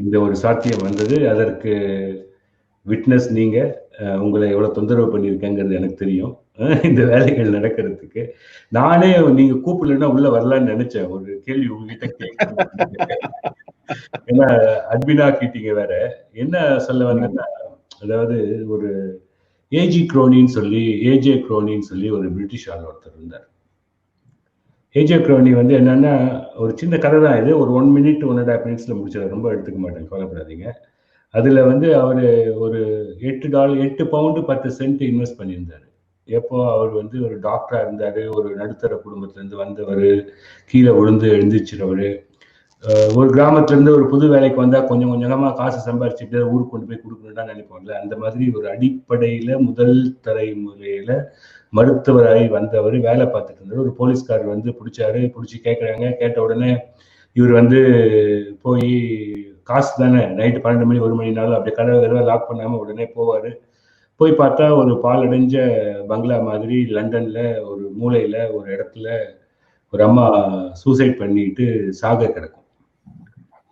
இந்த ஒரு சாத்தியம் வந்தது. அதற்கு விட்னஸ் நீங்க. உங்களை எவ்வளவு தொந்தரவு பண்ணியிருக்கேங்கிறது எனக்கு தெரியும். இந்த வேலைகள் நடக்கிறதுக்கு நானே நீங்க கூப்பிடலன்னா உள்ள வரலான்னு நினைச்சேன். ஒரு கேள்வி உங்ககிட்ட கேட்க, ஏன்னா அட்மினா கிட்டீங்க வேற. என்ன சொல்ல வந்தேன்னா, அதாவது ஒரு ஏஜே குரோனின்னு சொல்லி ஒரு பிரிட்டிஷ் ஆள் ஒருத்தர் இருந்தார். ஏஜே குரோனி வந்து என்னன்னா, ஒரு சின்ன கதை தான் இது, ஒரு 1 minute 1.5 minutes முடிச்சிட, ரொம்ப எடுத்துக்க மாட்டேன், கவலைப்படாதீங்க. அதுல வந்து அவர் ஒரு $8 பவுண்டு 10 சென்ட் இன்வெஸ்ட் பண்ணியிருந்தாரு. எப்போ அவர் வந்து ஒரு டாக்டரா இருந்தாரு, ஒரு நடுத்தர குடும்பத்துல இருந்து வந்தவர், கீழே விழுந்து எழுந்திரிச்சிறவர், ஒரு கிராமத்துல இருந்து ஒரு புது வேலைக்கு வந்தா கொஞ்சம் கொஞ்சமா காசு சம்பாரிச்சுட்டு ஊருக்கு கொண்டு போய் கொடுக்கணும்னா நினைப்போம்ல, அந்த மாதிரி ஒரு அடிப்படையில முதல் தலைமுறையில மருத்துவராகி வந்தவர் வேலை பார்த்துட்டு இருந்தாரு. ஒரு போலீஸ்காரர் வந்து பிடிச்சி கேட்கறாங்க. கேட்ட உடனே இவர் வந்து போய் காசு தானே, நைட்டு 12 மணி 1 மணினாலும் அப்படியே கதவை லாக் பண்ணாம உடனே போவாரு. போய் பார்த்தா ஒரு பாலடைஞ்ச பங்களா மாதிரி லண்டன்ல ஒரு மூலையில ஒரு இடத்துல ஒரு அம்மா சூசைட் பண்ணிட்டு சாக கிடக்கும்.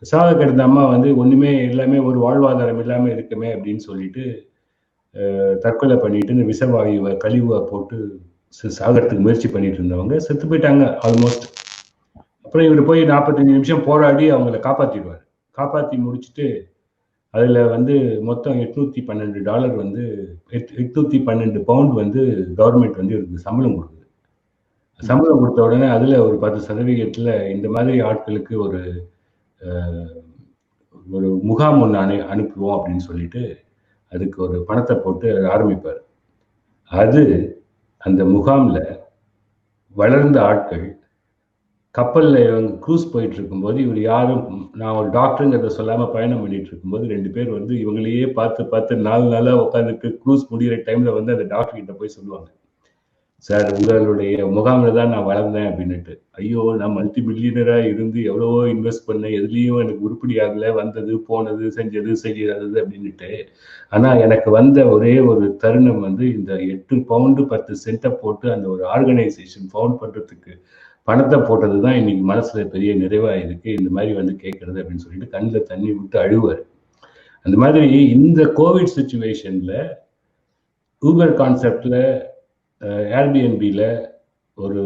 சாக கிடந்த அம்மா வந்து ஒண்ணுமே எல்லாமே ஒரு வாழ்வாதாரம் இல்லாம இருக்குமே அப்படின்னு சொல்லிட்டு தற்கொலை பண்ணிட்டு இந்த விஷவாயுவை கழிவை போட்டு சாகிறதுக்கு முயற்சி பண்ணிட்டு இருந்தவங்க செத்து போயிட்டாங்க ஆல்மோஸ்ட். அப்புறம் இவர் போய் 45 நிமிஷம் போராடி அவங்கள காப்பாத்திடுவார். காப்பாத்தி முடிச்சுட்டு அதுல வந்து மொத்தம் $812 வந்து $812 பவுண்ட் வந்து கவர்மெண்ட் வந்து இவருக்கு சம்பளம் கொடுக்குது. சம்பளம் கொடுத்த உடனே அதுல ஒரு 10% இந்த மாதிரி ஆட்களுக்கு ஒரு முகாம் ஒன்று அனுப்புவோம் அப்படின்னு சொல்லிட்டு அதுக்கு ஒரு பணத்தை போட்டு ஆரம்பிப்பார். அது அந்த முகாம்ல வளர்ந்த ஆட்கள் கப்பல்ல இவங்க க்ரூஸ் போயிட்டு இருக்கும்போது இவர் யாரும் நான் ஒரு டாக்டருங்கிறத சொல்லாம பயணம் பண்ணிட்டு இருக்கும்போது 2 பேர் வந்து இவங்களையே பார்த்து 4 நாளா உட்காந்துட்டு க்ரூஸ் முடிகிற டைம்ல வந்து அந்த டாக்டர் கிட்ட போய் சொல்லுவாங்க, சார் உங்களுடைய முகாமில் தான் நான் வளர்ந்தேன் அப்படின்னுட்டு. ஐயோ, நான் மல்டி பில்லியனரா இருந்து எவ்வளவோ இன்வெஸ்ட் பண்ணேன், எதுலேயும் எனக்கு உருப்படி ஆகல, வந்தது போனது செஞ்சது செய்யாது அப்படின்னுட்டு. ஆனா எனக்கு வந்த ஒரே ஒரு தருணம் வந்து இந்த 8 பவுண்டு 10 சென்ட்டை போட்டு அந்த ஒரு ஆர்கனைசேஷன் ஃபவுண்ட் பண்றதுக்கு பணத்தை போட்டது தான் இன்னைக்கு மனசுல பெரிய நிறைவா இருக்கு, இந்த மாதிரி வந்து கேட்கறது அப்படின்னு சொல்லிட்டு கண்ணில் தண்ணி விட்டு அழுவார். அந்த மாதிரி இந்த கோவிட் சுச்சுவேஷன்ல ஊபர் கான்செப்ட்ல ஏர்பிஎன்பியில் ஒரு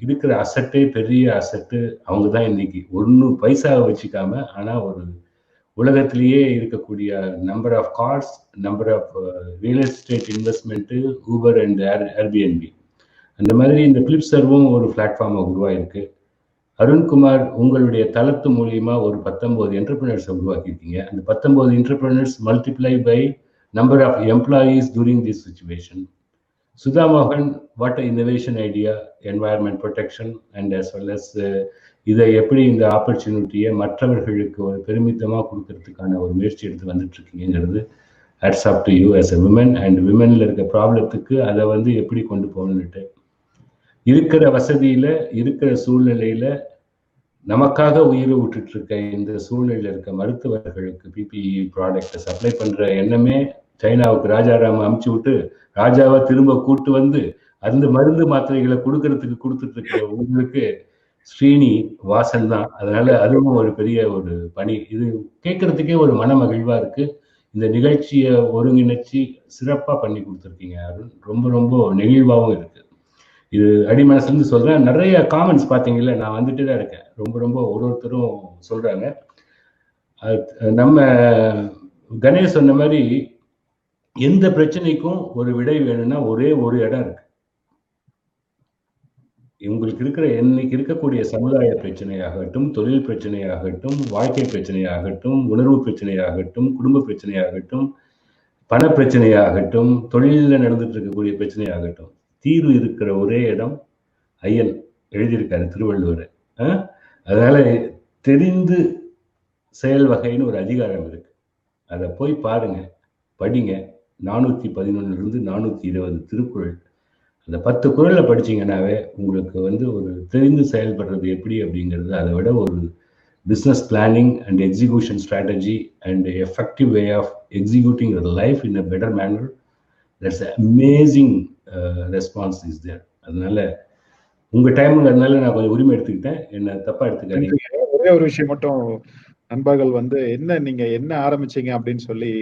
இருக்கிற அசட்டே பெரிய அசட்டு அவங்க தான் இன்னைக்கு. 1 பைசாவை வச்சுக்காம ஆனால் ஒரு உலகத்திலேயே இருக்கக்கூடிய number of cars, number of real estate investment Uber and Airbnb. அந்த மாதிரி இந்த FlipServeம் ஒரு பிளாட்ஃபார்மை உருவாயிருக்கு. அருண்குமார் உங்களுடைய தளத்து மூலியமா ஒரு 19 என்டர்பிரினர்ஸை உருவாக்கியிருக்கீங்க. அந்த 19 entrepreneurs multiply by number of employees during this situation. Sudha Mohan, what an innovation idea, environment protection, and as well as இதை எப்படி இந்த ஆப்பர்ச்சுனிட்டியை மற்றவர்களுக்கு ஒரு பெருமிதமாக கொடுக்கறதுக்கான ஒரு முயற்சி எடுத்து வந்துட்டு இருக்கீங்கிறது hats off to you as a women. And விமன்ல இருக்க ப்ராப்ளத்துக்கு அதை வந்து எப்படி கொண்டு போகணுன்னுட்டு இருக்கிற வசதியில இருக்கிற சூழ்நிலையில நமக்காக உயிரை விட்டுட்டு இருக்க இந்த சூழ்நிலையில இருக்க மருத்துவர்களுக்கு பிபிஇ ப்ராடக்டை சப்ளை பண்ற எண்ணமே சைனாவுக்கு ராஜாராம அமுச்சு விட்டு ராஜாவை திரும்ப கூட்டு வந்து அந்த மருந்து மாத்திரைகளை கொடுத்துட்டு இருக்கிற உங்களுக்கு ஸ்ரீனி வாசன் தான். அதனால அதுவும் ஒரு பெரிய ஒரு பணி. இது கேட்கறதுக்கே ஒரு மன மகிழ்வா இருக்கு. இந்த நிகழ்ச்சியை ஒருங்கிணைச்சு சிறப்பா பண்ணி கொடுத்துருக்கீங்க அருண். ரொம்ப ரொம்ப நெகிழ்வாகவும் இருக்கு. இது அடிமனசுலேருந்து சொல்றேன். நிறைய காமெண்ட்ஸ் பார்த்தீங்கல்ல, நான் வந்துட்டு தான் இருக்கேன். ரொம்ப ரொம்ப ஒருத்தரும் சொல்றாங்க. நம்ம கணேஷ் சொன்ன மாதிரி எந்த பிரச்சனைக்கும் ஒரு விடை வேணும்னா ஒரே ஒரு இடம் இருக்கு. உங்களுக்கு இருக்கிற இன்னைக்கு இருக்கக்கூடிய சமுதாய பிரச்சனையாகட்டும், தொழில் பிரச்சனையாகட்டும், வாழ்க்கை பிரச்சனையாகட்டும், உணர்வு பிரச்சனையாகட்டும், குடும்ப பிரச்சனையாகட்டும், பண பிரச்சனையாகட்டும், தொழிலில் நடந்துட்டு இருக்கக்கூடிய பிரச்சனையாகட்டும், தீர்வு இருக்கிற ஒரே இடம் ஐயன் எழுதியிருக்காரு திருவள்ளுவர். அதனால தெரிந்து செயல் வகைன்னு ஒரு அதிகாரம் இருக்கு. அதை போய் பாருங்க, படிங்க. 411 420 திருக்குறள். அந்த 10 குறளை படிச்சீங்கன்னாவே உங்களுக்கு வந்து ஒரு தெரிந்து செயல்படுறது எப்படி அப்படிங்கிறது, அதை விட ஒரு business planning and execution strategy and effective way of executing your life in a better manner, that's an amazing response is there. அதனால உங்க டைமுங்கிறதுனால நான் கொஞ்சம் உரிமை எடுத்துக்கிட்டேன், என்ன தப்பா எடுத்துக்காதீங்க. ஒரே ஒரு விஷயம் மட்டும், நண்பர்கள் வந்து நீங்க என்ன ஆரம்பிச்சீங்க அப்படின்னு சொல்லி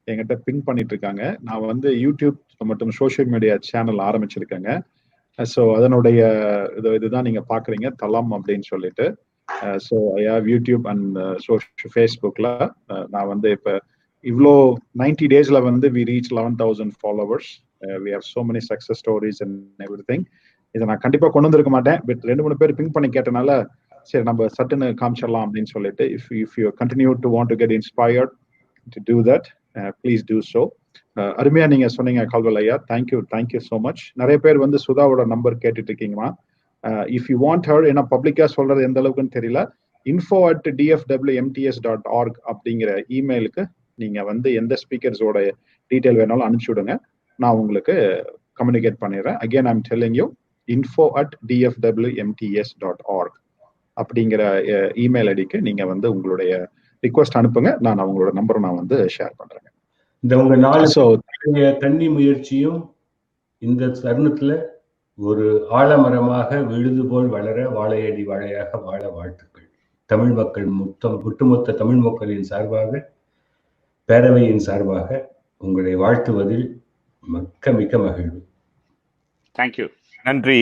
என்கிட்ட பின் பண்ணிட்டு இருக்காங்க. நான் வந்து யூடியூப் மற்றும் சோசியல் மீடியா சேனல் ஆரம்பிச்சிருக்கேங்க. ஸோ அதனுடைய இதுதான் நீங்க பாக்குறீங்க, தளம் அப்படின்னு சொல்லிட்டு. So I have YouTube and ஃபேஸ்புக்ல நான் வந்து இப்போ இவ்வளோ 90 டேஸ்ல வந்து we reach 11,000 followers. We have so many success stories and everything. இதை நான் கண்டிப்பா கொண்டு வந்திருக்க மாட்டேன், பட் 2-3 பேர் பிங்க் பண்ணி கேட்டனால சரி நம்ம சட்டுன்னு காமிச்சிடலாம் அப்படின்னு சொல்லிட்டு. If you continue to want to get inspired, to do that, please do so. அருமையா நீங்க சொன்னீங்க கால்வல் ஐயா. Thank you so much. நிறைய பேர் வந்து சுதாவோட நம்பர் கேட்டுட்டு இருக்கீங்கம்மா. இஃப் யூ வாண்ட் ஹர், ஏன்னா பப்ளிக்கா சொல்றது எந்த அளவுக்குன்னு தெரியல, info@dfwmts.org அப்படிங்கிற இமெயிலுக்கு நீங்க வந்து எந்த ஸ்பீக்கர்ஸோட டீட்டெயில் வேணாலும் அனுப்பிச்சு விடுங்க, நான் உங்களுக்கு கம்யூனிகேட் பண்ணிடுறேன். Again I'm telling you, info@dfwmts.org அப்படிங்கிற இமெயில் ஐடிக்கு நீங்க வந்து உங்களுடைய ரிக்வஸ்ட் அனுப்புங்க. நான் அவங்களோட நம்பரை நான் வந்து ஷேர் பண்றேன். இந்த உங்க 4 தண்ணி முயற்சியும் இந்த தருணத்துல ஒரு ஆலமரமாக விழுது போல் வளர, வாழையடி வாழையாக வாழ வாழ்த்துக்கள். தமிழ் மக்கள் ஒட்டுமொத்த தமிழ் மக்களின் சார்பாக, பேரவையின் சார்பாக உங்களை வாழ்த்துவதில் மிக்க மகிழ்வு. தேங்க்யூ. நன்றி.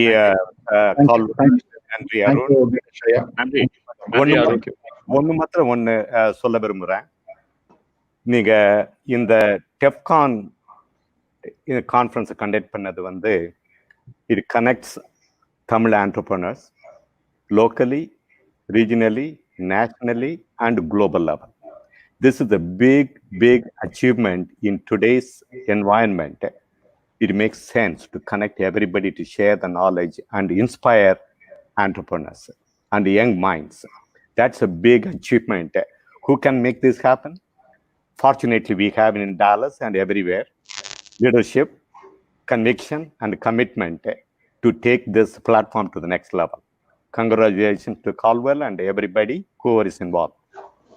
நன்றி அருண். ஒன்னு மாத்திரம் சொல்ல விரும்புறேன். நீங்க இந்த டெஃப்கான் கான்ஃபரன்ஸ் கண்டக்ட் பண்ணது வந்து, it connects Tamil entrepreneurs locally, regionally, nationally, and global level. This is a big achievement in today's environment. It makes sense to connect everybody to share the knowledge and inspire entrepreneurs and young minds. That's a big achievement. Who can make this happen? Fortunately, we have in Dallas and everywhere leadership, conviction, and commitment to take this platform to the next level. Congratulations to Caldwell and everybody who is involved.